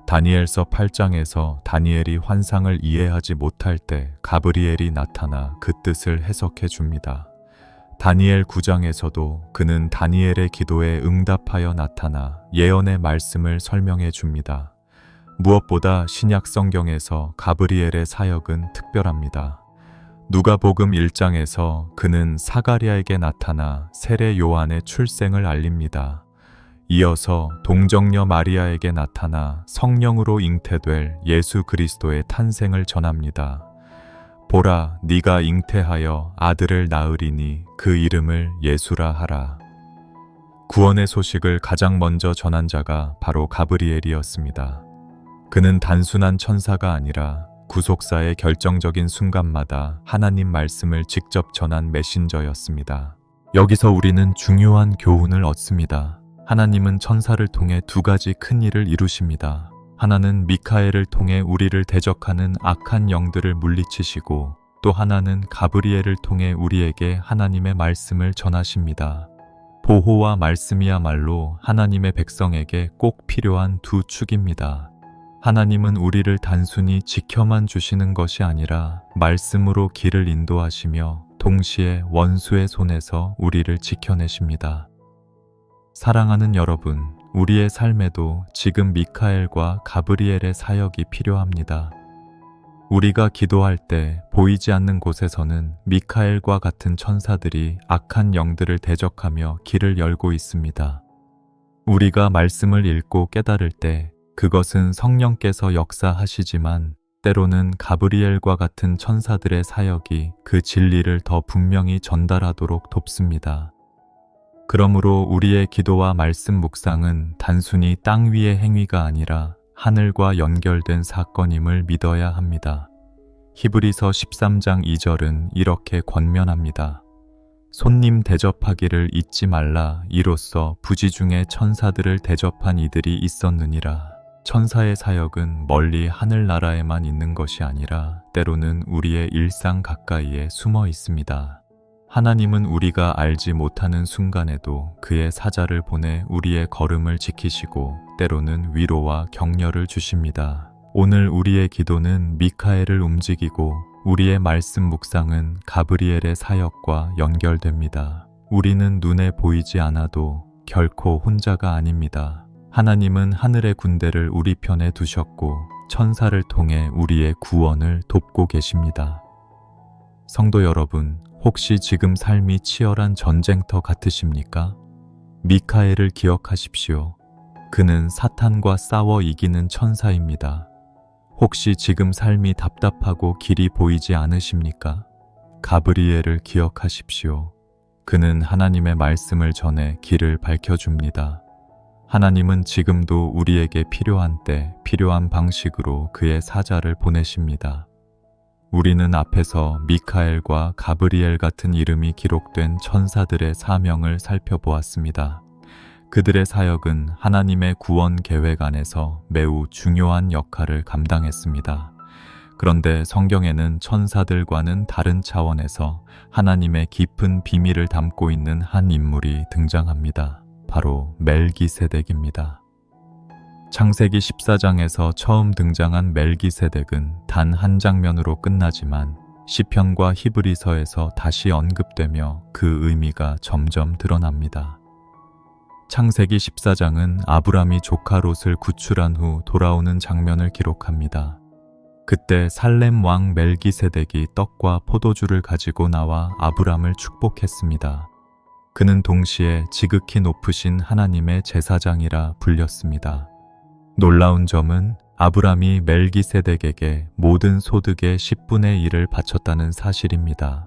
다니엘서 8장에서 다니엘이 환상을 이해하지 못할 때 가브리엘이 나타나 그 뜻을 해석해 줍니다. 다니엘 9장에서도 그는 다니엘의 기도에 응답하여 나타나 예언의 말씀을 설명해 줍니다. 무엇보다 신약 성경에서 가브리엘의 사역은 특별합니다. 누가복음 1장에서 그는 사가랴에게 나타나 세례 요한의 출생을 알립니다. 이어서 동정녀 마리아에게 나타나 성령으로 잉태될 예수 그리스도의 탄생을 전합니다. 보라, 네가 잉태하여 아들을 낳으리니 그 이름을 예수라 하라. 구원의 소식을 가장 먼저 전한 자가 바로 가브리엘이었습니다. 그는 단순한 천사가 아니라 구속사의 결정적인 순간마다 하나님 말씀을 직접 전한 메신저였습니다. 여기서 우리는 중요한 교훈을 얻습니다. 하나님은 천사를 통해 두 가지 큰 일을 이루십니다. 하나는 미카엘을 통해 우리를 대적하는 악한 영들을 물리치시고 또 하나는 가브리엘을 통해 우리에게 하나님의 말씀을 전하십니다. 보호와 말씀이야말로 하나님의 백성에게 꼭 필요한 두 축입니다. 하나님은 우리를 단순히 지켜만 주시는 것이 아니라 말씀으로 길을 인도하시며 동시에 원수의 손에서 우리를 지켜내십니다. 사랑하는 여러분, 우리의 삶에도 지금 미카엘과 가브리엘의 사역이 필요합니다. 우리가 기도할 때 보이지 않는 곳에서는 미카엘과 같은 천사들이 악한 영들을 대적하며 길을 열고 있습니다. 우리가 말씀을 읽고 깨달을 때 그것은 성령께서 역사하시지만 때로는 가브리엘과 같은 천사들의 사역이 그 진리를 더 분명히 전달하도록 돕습니다. 그러므로 우리의 기도와 말씀 묵상은 단순히 땅 위의 행위가 아니라 하늘과 연결된 사건임을 믿어야 합니다. 히브리서 13장 2절은 이렇게 권면합니다. 손님 대접하기를 잊지 말라. 이로써 부지 중에 천사들을 대접한 이들이 있었느니라. 천사의 사역은 멀리 하늘나라에만 있는 것이 아니라 때로는 우리의 일상 가까이에 숨어 있습니다. 하나님은 우리가 알지 못하는 순간에도 그의 사자를 보내 우리의 걸음을 지키시고 때로는 위로와 격려를 주십니다. 오늘 우리의 기도는 미카엘을 움직이고 우리의 말씀 묵상은 가브리엘의 사역과 연결됩니다. 우리는 눈에 보이지 않아도 결코 혼자가 아닙니다. 하나님은 하늘의 군대를 우리 편에 두셨고 천사를 통해 우리의 구원을 돕고 계십니다. 성도 여러분, 혹시 지금 삶이 치열한 전쟁터 같으십니까? 미카엘을 기억하십시오. 그는 사탄과 싸워 이기는 천사입니다. 혹시 지금 삶이 답답하고 길이 보이지 않으십니까? 가브리엘을 기억하십시오. 그는 하나님의 말씀을 전해 길을 밝혀줍니다. 하나님은 지금도 우리에게 필요한 때, 필요한 방식으로 그의 사자를 보내십니다. 우리는 앞에서 미카엘과 가브리엘 같은 이름이 기록된 천사들의 사명을 살펴보았습니다. 그들의 사역은 하나님의 구원 계획 안에서 매우 중요한 역할을 감당했습니다. 그런데 성경에는 천사들과는 다른 차원에서 하나님의 깊은 비밀을 담고 있는 한 인물이 등장합니다. 바로 멜기세덱입니다. 창세기 14장에서 처음 등장한 멜기세덱은 단 한 장면으로 끝나지만 시편과 히브리서에서 다시 언급되며 그 의미가 점점 드러납니다. 창세기 14장은 아브람이 조카 롯을 구출한 후 돌아오는 장면을 기록합니다. 그때 살렘 왕 멜기세덱이 떡과 포도주를 가지고 나와 아브람을 축복했습니다. 그는 동시에 지극히 높으신 하나님의 제사장이라 불렸습니다. 놀라운 점은 아브람이 멜기세덱에게 모든 소득의 10분의 1을 바쳤다는 사실입니다.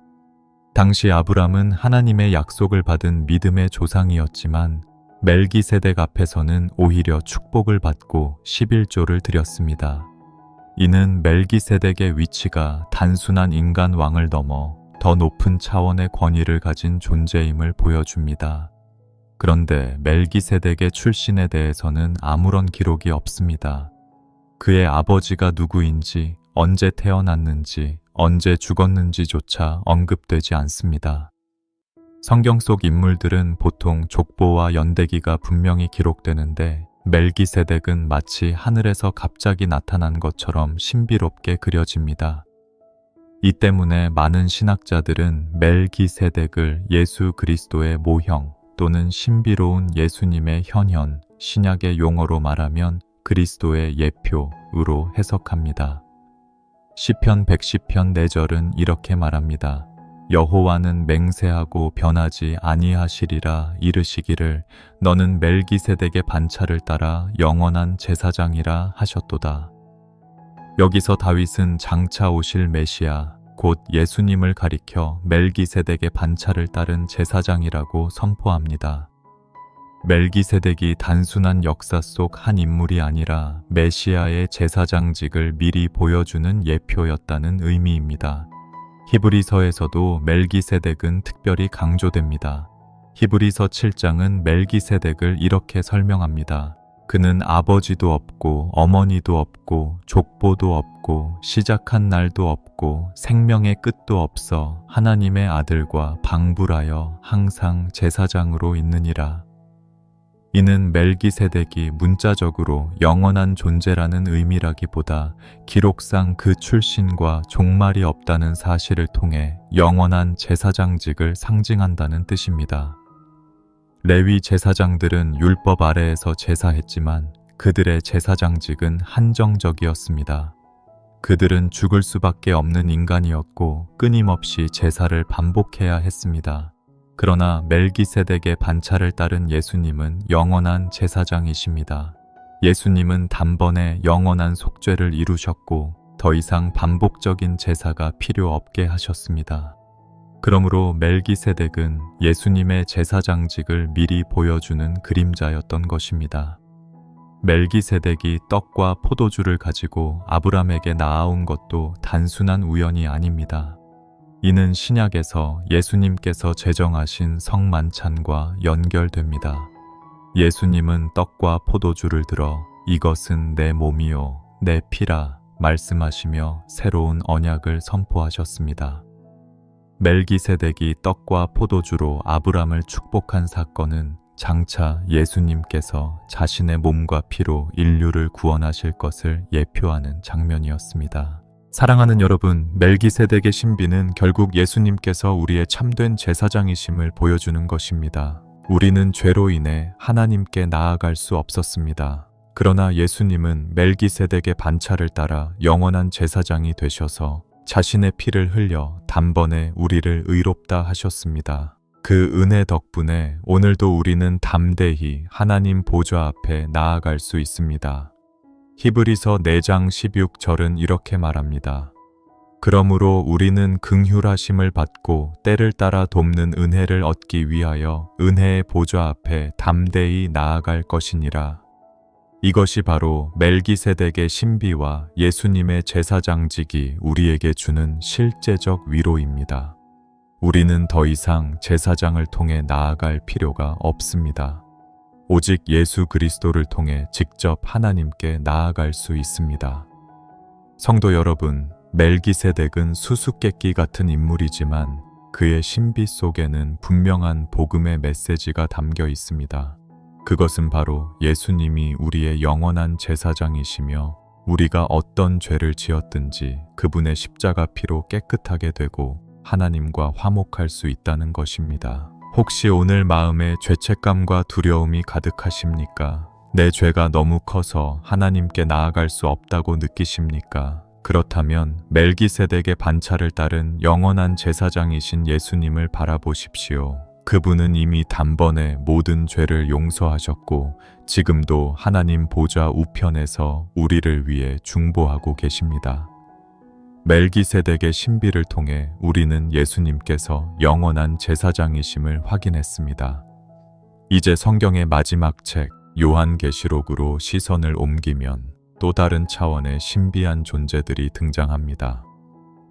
당시 아브람은 하나님의 약속을 받은 믿음의 조상이었지만 멜기세덱 앞에서는 오히려 축복을 받고 11조를 드렸습니다. 이는 멜기세덱의 위치가 단순한 인간 왕을 넘어 더 높은 차원의 권위를 가진 존재임을 보여줍니다. 그런데 멜기세덱의 출신에 대해서는 아무런 기록이 없습니다. 그의 아버지가 누구인지, 언제 태어났는지, 언제 죽었는지조차 언급되지 않습니다. 성경 속 인물들은 보통 족보와 연대기가 분명히 기록되는데 멜기세덱은 마치 하늘에서 갑자기 나타난 것처럼 신비롭게 그려집니다. 이 때문에 많은 신학자들은 멜기세덱을 예수 그리스도의 모형 또는 신비로운 예수님의 현현, 신약의 용어로 말하면 그리스도의 예표로 해석합니다. 시편 110편 4절은 이렇게 말합니다. 여호와는 맹세하고 변하지 아니하시리라 이르시기를 너는 멜기세덱의 반차를 따라 영원한 제사장이라 하셨도다. 여기서 다윗은 장차 오실 메시아, 곧 예수님을 가리켜 멜기세덱의 반차를 따른 제사장이라고 선포합니다. 멜기세덱이 단순한 역사 속 한 인물이 아니라 메시아의 제사장직을 미리 보여주는 예표였다는 의미입니다. 히브리서에서도 멜기세덱은 특별히 강조됩니다. 히브리서 7장은 멜기세덱을 이렇게 설명합니다. 그는 아버지도 없고 어머니도 없고 족보도 없고 시작한 날도 없고 생명의 끝도 없어 하나님의 아들과 방불하여 항상 제사장으로 있느니라. 이는 멜기세덱이 문자적으로 영원한 존재라는 의미라기보다 기록상 그 출신과 종말이 없다는 사실을 통해 영원한 제사장직을 상징한다는 뜻입니다. 레위 제사장들은 율법 아래에서 제사했지만 그들의 제사장직은 한정적이었습니다. 그들은 죽을 수밖에 없는 인간이었고 끊임없이 제사를 반복해야 했습니다. 그러나 멜기세덱의 반차를 따른 예수님은 영원한 제사장이십니다. 예수님은 단번에 영원한 속죄를 이루셨고 더 이상 반복적인 제사가 필요 없게 하셨습니다. 그러므로 멜기세덱은 예수님의 제사장직을 미리 보여주는 그림자였던 것입니다. 멜기세덱이 떡과 포도주를 가지고 아브람에게 나아온 것도 단순한 우연이 아닙니다. 이는 신약에서 예수님께서 제정하신 성만찬과 연결됩니다. 예수님은 떡과 포도주를 들어 이것은 내 몸이요 내 피라 말씀하시며 새로운 언약을 선포하셨습니다. 멜기세덱이 떡과 포도주로 아브람을 축복한 사건은 장차 예수님께서 자신의 몸과 피로 인류를 구원하실 것을 예표하는 장면이었습니다. 사랑하는 여러분, 멜기세덱의 신비는 결국 예수님께서 우리의 참된 제사장이심을 보여주는 것입니다. 우리는 죄로 인해 하나님께 나아갈 수 없었습니다. 그러나 예수님은 멜기세덱의 반차를 따라 영원한 제사장이 되셔서 자신의 피를 흘려 단번에 우리를 의롭다 하셨습니다. 그 은혜 덕분에 오늘도 우리는 담대히 하나님 보좌 앞에 나아갈 수 있습니다. 히브리서 4장 16절은 이렇게 말합니다. 그러므로 우리는 긍휼하심을 받고 때를 따라 돕는 은혜를 얻기 위하여 은혜의 보좌 앞에 담대히 나아갈 것이니라. 이것이 바로 멜기세덱의 신비와 예수님의 제사장직이 우리에게 주는 실제적 위로입니다. 우리는 더 이상 제사장을 통해 나아갈 필요가 없습니다. 오직 예수 그리스도를 통해 직접 하나님께 나아갈 수 있습니다. 성도 여러분, 멜기세덱은 수수께끼 같은 인물이지만 그의 신비 속에는 분명한 복음의 메시지가 담겨 있습니다. 그것은 바로 예수님이 우리의 영원한 제사장이시며 우리가 어떤 죄를 지었든지 그분의 십자가 피로 깨끗하게 되고 하나님과 화목할 수 있다는 것입니다. 혹시 오늘 마음에 죄책감과 두려움이 가득하십니까? 내 죄가 너무 커서 하나님께 나아갈 수 없다고 느끼십니까? 그렇다면 멜기세덱의 반차를 따른 영원한 제사장이신 예수님을 바라보십시오. 그분은 이미 단번에 모든 죄를 용서하셨고 지금도 하나님 보좌 우편에서 우리를 위해 중보하고 계십니다. 멜기세덱의 신비를 통해 우리는 예수님께서 영원한 제사장이심을 확인했습니다. 이제 성경의 마지막 책 요한계시록으로 시선을 옮기면 또 다른 차원의 신비한 존재들이 등장합니다.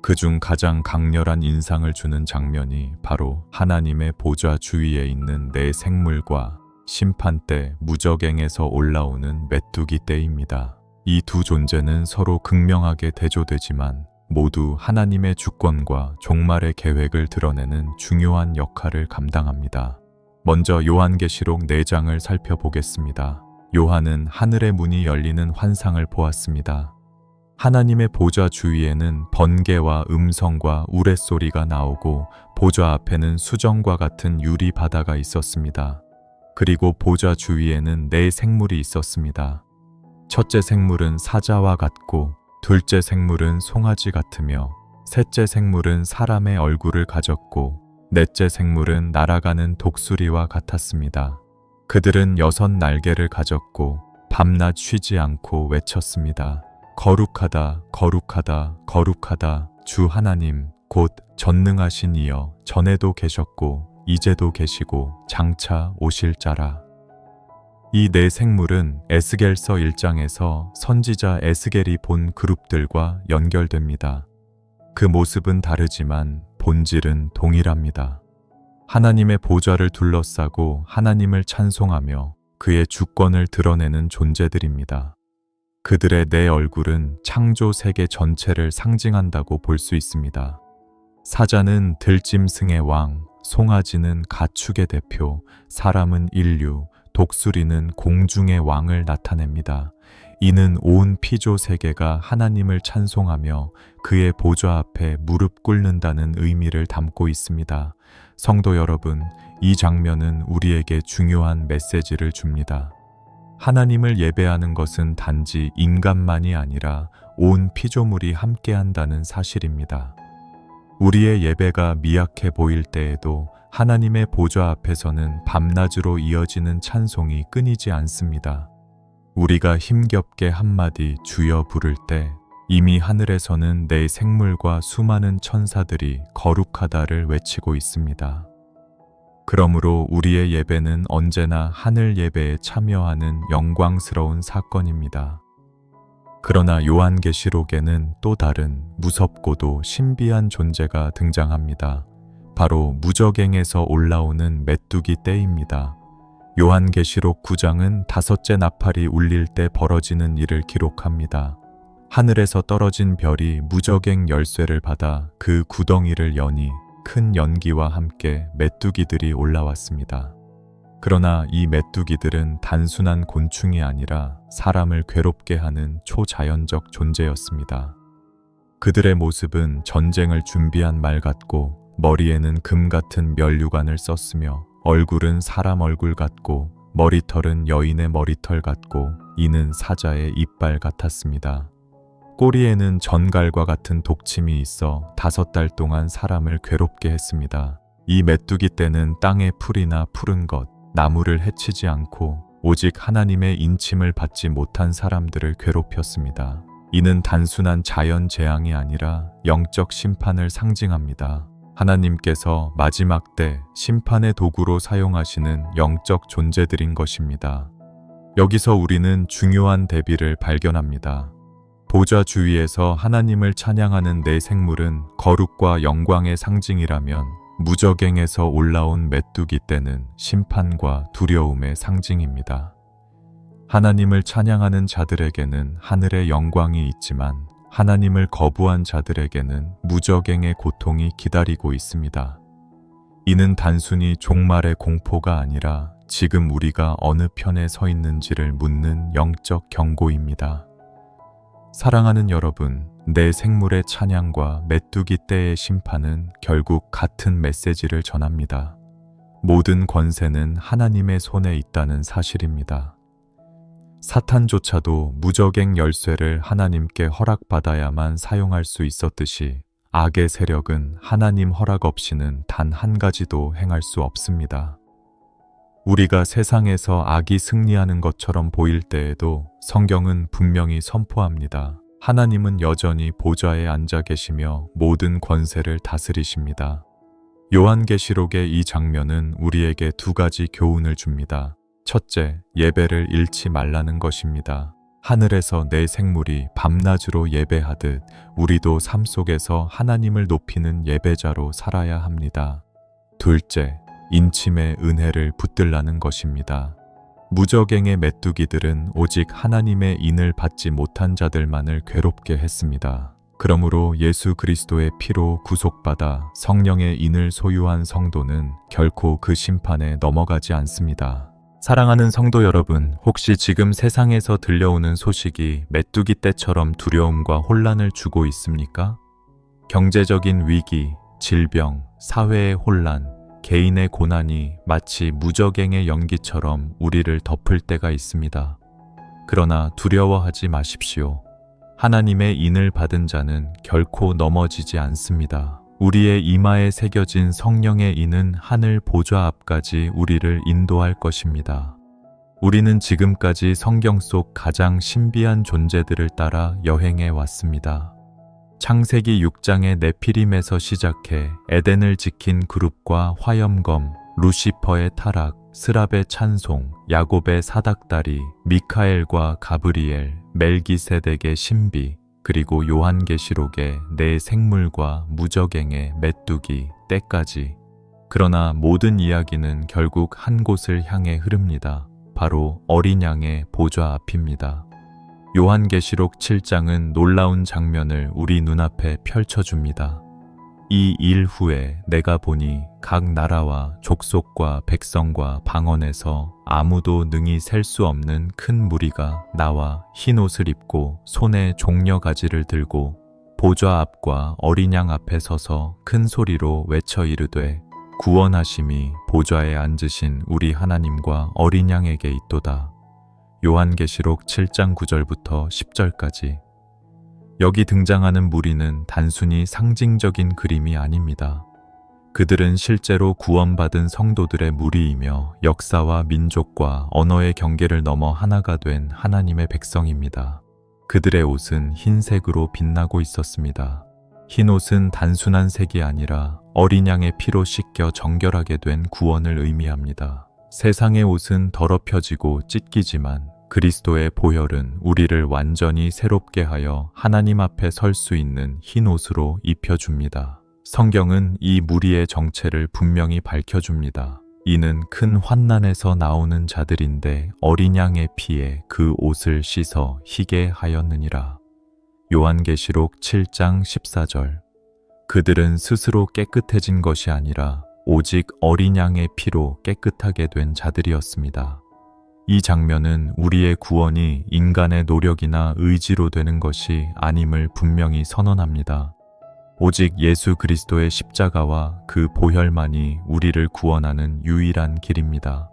그중 가장 강렬한 인상을 주는 장면이 바로 하나님의 보좌 주위에 있는 네 생물과 심판 때 무저갱에서 올라오는 메뚜기 떼입니다. 이 두 존재는 서로 극명하게 대조되지만 모두 하나님의 주권과 종말의 계획을 드러내는 중요한 역할을 감당합니다. 먼저 요한계시록 4장을 살펴보겠습니다. 요한은 하늘의 문이 열리는 환상을 보았습니다. 하나님의 보좌 주위에는 번개와 음성과 우레소리가 나오고 보좌 앞에는 수정과 같은 유리 바다가 있었습니다. 그리고 보좌 주위에는 네 생물이 있었습니다. 첫째 생물은 사자와 같고 둘째 생물은 송아지 같으며 셋째 생물은 사람의 얼굴을 가졌고 넷째 생물은 날아가는 독수리와 같았습니다. 그들은 6 날개를 가졌고 밤낮 쉬지 않고 외쳤습니다. 거룩하다, 거룩하다, 거룩하다, 주 하나님, 곧 전능하신 이여, 전에도 계셨고 이제도 계시고 장차 오실 자라. 이 네 생물은 에스겔서 1장에서 선지자 에스겔이 본 그룹들과 연결됩니다. 그 모습은 다르지만 본질은 동일합니다. 하나님의 보좌를 둘러싸고 하나님을 찬송하며 그의 주권을 드러내는 존재들입니다. 그들의 네 얼굴은 창조 세계 전체를 상징한다고 볼 수 있습니다. 사자는 들짐승의 왕, 송아지는 가축의 대표, 사람은 인류, 독수리는 공중의 왕을 나타냅니다. 이는 온 피조 세계가 하나님을 찬송하며 그의 보좌 앞에 무릎 꿇는다는 의미를 담고 있습니다. 성도 여러분, 이 장면은 우리에게 중요한 메시지를 줍니다. 하나님을 예배하는 것은 단지 인간만이 아니라 온 피조물이 함께한다는 사실입니다. 우리의 예배가 미약해 보일 때에도 하나님의 보좌 앞에서는 밤낮으로 이어지는 찬송이 끊이지 않습니다. 우리가 힘겹게 한마디 주여 부를 때 이미 하늘에서는 네 생물과 수많은 천사들이 거룩하다를 외치고 있습니다. 그러므로 우리의 예배는 언제나 하늘 예배에 참여하는 영광스러운 사건입니다. 그러나 요한계시록에는 또 다른 무섭고도 신비한 존재가 등장합니다. 바로 무저갱에서 올라오는 메뚜기 떼입니다. 요한계시록 9장은 5째 나팔이 울릴 때 벌어지는 일을 기록합니다. 하늘에서 떨어진 별이 무저갱 열쇠를 받아 그 구덩이를 여니 큰 연기와 함께 메뚜기들이 올라왔습니다. 그러나 이 메뚜기들은 단순한 곤충이 아니라 사람을 괴롭게 하는 초자연적 존재였습니다. 그들의 모습은 전쟁을 준비한 말 같고 머리에는 금 같은 면류관을 썼으며 얼굴은 사람 얼굴 같고 머리털은 여인의 머리털 같고 이는 사자의 이빨 같았습니다. 꼬리에는 전갈과 같은 독침이 있어 5달 동안 사람을 괴롭게 했습니다. 이 메뚜기 떼는 땅의 풀이나 푸른 것, 나무를 해치지 않고 오직 하나님의 인침을 받지 못한 사람들을 괴롭혔습니다. 이는 단순한 자연 재앙이 아니라 영적 심판을 상징합니다. 하나님께서 마지막 때 심판의 도구로 사용하시는 영적 존재들인 것입니다. 여기서 우리는 중요한 대비를 발견합니다. 보좌 주위에서 하나님을 찬양하는 네 생물은 거룩과 영광의 상징이라면 무저갱에서 올라온 메뚜기 떼는 심판과 두려움의 상징입니다. 하나님을 찬양하는 자들에게는 하늘의 영광이 있지만 하나님을 거부한 자들에게는 무저갱의 고통이 기다리고 있습니다. 이는 단순히 종말의 공포가 아니라 지금 우리가 어느 편에 서 있는지를 묻는 영적 경고입니다. 사랑하는 여러분, 내 생물의 찬양과 메뚜기 떼의 심판은 결국 같은 메시지를 전합니다. 모든 권세는 하나님의 손에 있다는 사실입니다. 사탄조차도 무저갱 열쇠를 하나님께 허락받아야만 사용할 수 있었듯이 악의 세력은 하나님 허락 없이는 단 한 가지도 행할 수 없습니다. 우리가 세상에서 악이 승리하는 것처럼 보일 때에도 성경은 분명히 선포합니다. 하나님은 여전히 보좌에 앉아 계시며 모든 권세를 다스리십니다. 요한계시록의 이 장면은 우리에게 2가지 교훈을 줍니다. 첫째, 예배를 잃지 말라는 것입니다. 하늘에서 내 생물이 밤낮으로 예배하듯 우리도 삶 속에서 하나님을 높이는 예배자로 살아야 합니다. 둘째, 인침의 은혜를 붙들라는 것입니다. 무적행의 메뚜기들은 오직 하나님의 인을 받지 못한 자들만을 괴롭게 했습니다. 그러므로 예수 그리스도의 피로 구속받아 성령의 인을 소유한 성도는 결코 그 심판에 넘어가지 않습니다. 사랑하는 성도 여러분, 혹시 지금 세상에서 들려오는 소식이 메뚜기 떼처럼 두려움과 혼란을 주고 있습니까? 경제적인 위기, 질병, 사회의 혼란, 개인의 고난이 마치 무적행의 연기처럼 우리를 덮을 때가 있습니다. 그러나 두려워하지 마십시오. 하나님의 인을 받은 자는 결코 넘어지지 않습니다. 우리의 이마에 새겨진 성령의 인은 하늘 보좌 앞까지 우리를 인도할 것입니다. 우리는 지금까지 성경 속 가장 신비한 존재들을 따라 여행해 왔습니다. 창세기 6장의 네피림에서 시작해 에덴을 지킨 그룹과 화염검, 루시퍼의 타락, 스랍의 찬송, 야곱의 사닥다리, 미카엘과 가브리엘, 멜기세덱의 신비, 그리고 요한계시록의 내 생물과 무적행의 메뚜기, 때까지. 그러나 모든 이야기는 결국 한 곳을 향해 흐릅니다. 바로 어린 양의 보좌 앞입니다. 요한계시록 7장은 놀라운 장면을 우리 눈앞에 펼쳐줍니다. 이 일 후에 내가 보니 각 나라와 족속과 백성과 방언에서 아무도 능히 셀 수 없는 큰 무리가 나와 흰 옷을 입고 손에 종려가지를 들고 보좌 앞과 어린 양 앞에 서서 큰 소리로 외쳐 이르되 구원하심이 보좌에 앉으신 우리 하나님과 어린 양에게 있도다. 요한계시록 7장 9절부터 10절까지. 여기 등장하는 무리는 단순히 상징적인 그림이 아닙니다. 그들은 실제로 구원받은 성도들의 무리이며 역사와 민족과 언어의 경계를 넘어 하나가 된 하나님의 백성입니다. 그들의 옷은 흰색으로 빛나고 있었습니다. 흰 옷은 단순한 색이 아니라 어린 양의 피로 씻겨 정결하게 된 구원을 의미합니다. 세상의 옷은 더럽혀지고 찢기지만 그리스도의 보혈은 우리를 완전히 새롭게 하여 하나님 앞에 설 수 있는 흰 옷으로 입혀줍니다. 성경은 이 무리의 정체를 분명히 밝혀줍니다. 이는 큰 환난에서 나오는 자들인데 어린 양의 피에 그 옷을 씻어 희게 하였느니라. 요한계시록 7장 14절. 그들은 스스로 깨끗해진 것이 아니라 오직 어린 양의 피로 깨끗하게 된 자들이었습니다. 이 장면은 우리의 구원이 인간의 노력이나 의지로 되는 것이 아님을 분명히 선언합니다. 오직 예수 그리스도의 십자가와 그 보혈만이 우리를 구원하는 유일한 길입니다.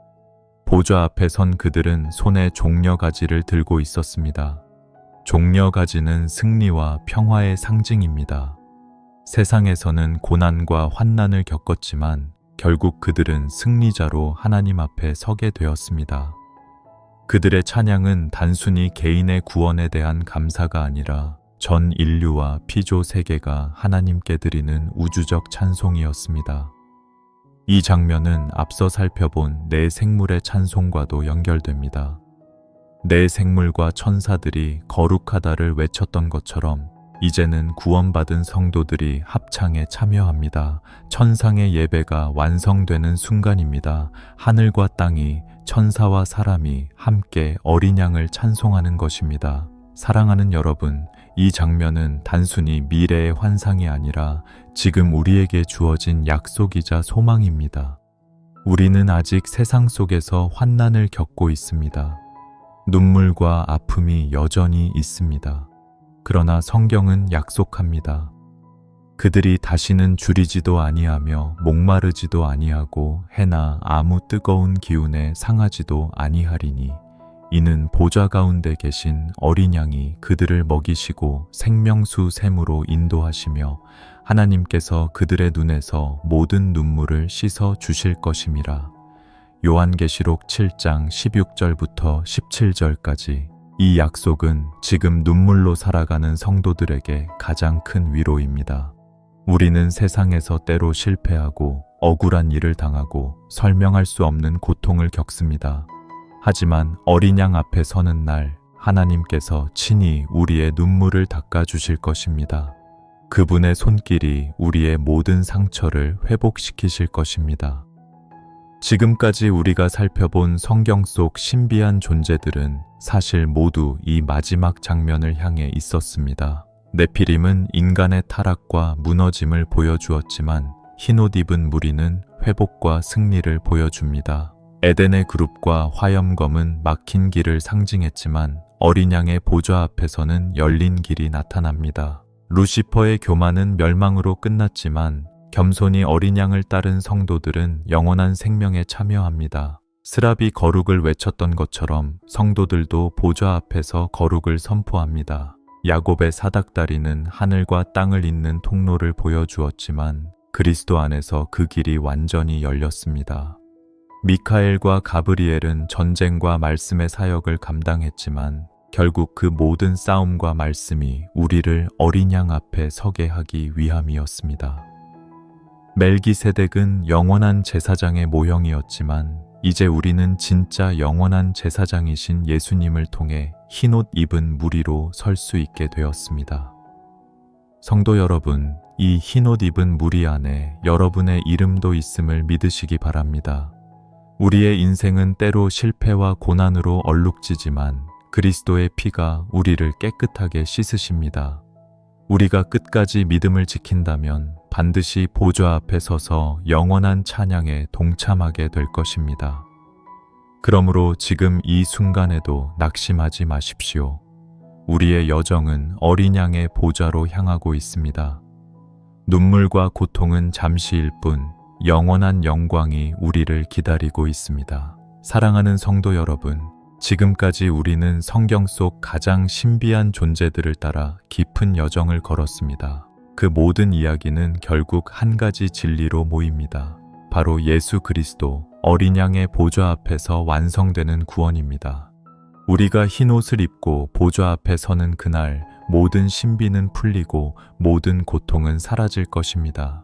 보좌 앞에 선 그들은 손에 종려가지를 들고 있었습니다. 종려가지는 승리와 평화의 상징입니다. 세상에서는 고난과 환난을 겪었지만 결국 그들은 승리자로 하나님 앞에 서게 되었습니다. 그들의 찬양은 단순히 개인의 구원에 대한 감사가 아니라 전 인류와 피조 세계가 하나님께 드리는 우주적 찬송이었습니다. 이 장면은 앞서 살펴본 내 생물의 찬송과도 연결됩니다. 내 생물과 천사들이 거룩하다를 외쳤던 것처럼 이제는 구원받은 성도들이 합창에 참여합니다. 천상의 예배가 완성되는 순간입니다. 하늘과 땅이 천사와 사람이 함께 어린 양을 찬송하는 것입니다. 사랑하는 여러분, 이 장면은 단순히 미래의 환상이 아니라 지금 우리에게 주어진 약속이자 소망입니다. 우리는 아직 세상 속에서 환난을 겪고 있습니다. 눈물과 아픔이 여전히 있습니다. 그러나 성경은 약속합니다. 그들이 다시는 줄이지도 아니하며 목마르지도 아니하고 해나 아무 뜨거운 기운에 상하지도 아니하리니 이는 보좌 가운데 계신 어린 양이 그들을 먹이시고 생명수 샘으로 인도하시며 하나님께서 그들의 눈에서 모든 눈물을 씻어 주실 것임이라. 요한계시록 7장 16절부터 17절까지. 이 약속은 지금 눈물로 살아가는 성도들에게 가장 큰 위로입니다. 우리는 세상에서 때로 실패하고 억울한 일을 당하고 설명할 수 없는 고통을 겪습니다. 하지만 어린 양 앞에 서는 날 하나님께서 친히 우리의 눈물을 닦아주실 것입니다. 그분의 손길이 우리의 모든 상처를 회복시키실 것입니다. 지금까지 우리가 살펴본 성경 속 신비한 존재들은 사실 모두 이 마지막 장면을 향해 있었습니다. 네피림은 인간의 타락과 무너짐을 보여주었지만 흰옷 입은 무리는 회복과 승리를 보여줍니다. 에덴의 그룹과 화염검은 막힌 길을 상징했지만 어린 양의 보좌 앞에서는 열린 길이 나타납니다. 루시퍼의 교만은 멸망으로 끝났지만 겸손히 어린 양을 따른 성도들은 영원한 생명에 참여합니다. 스랍이 거룩을 외쳤던 것처럼 성도들도 보좌 앞에서 거룩을 선포합니다. 야곱의 사닥다리는 하늘과 땅을 잇는 통로를 보여주었지만 그리스도 안에서 그 길이 완전히 열렸습니다. 미카엘과 가브리엘은 전쟁과 말씀의 사역을 감당했지만 결국 그 모든 싸움과 말씀이 우리를 어린 양 앞에 서게 하기 위함이었습니다. 멜기세덱은 영원한 제사장의 모형이었지만 이제 우리는 진짜 영원한 제사장이신 예수님을 통해 흰옷 입은 무리로 설 수 있게 되었습니다. 성도 여러분, 이 흰옷 입은 무리 안에 여러분의 이름도 있음을 믿으시기 바랍니다. 우리의 인생은 때로 실패와 고난으로 얼룩지지만 그리스도의 피가 우리를 깨끗하게 씻으십니다. 우리가 끝까지 믿음을 지킨다면 반드시 보좌 앞에 서서 영원한 찬양에 동참하게 될 것입니다. 그러므로 지금 이 순간에도 낙심하지 마십시오. 우리의 여정은 어린 양의 보좌로 향하고 있습니다. 눈물과 고통은 잠시일 뿐 영원한 영광이 우리를 기다리고 있습니다. 사랑하는 성도 여러분, 지금까지 우리는 성경 속 가장 신비한 존재들을 따라 깊은 여정을 걸었습니다. 그 모든 이야기는 결국 한 가지 진리로 모입니다. 바로 예수 그리스도 어린 양의 보좌 앞에서 완성되는 구원입니다. 우리가 흰 옷을 입고 보좌 앞에 서는 그날 모든 신비는 풀리고 모든 고통은 사라질 것입니다.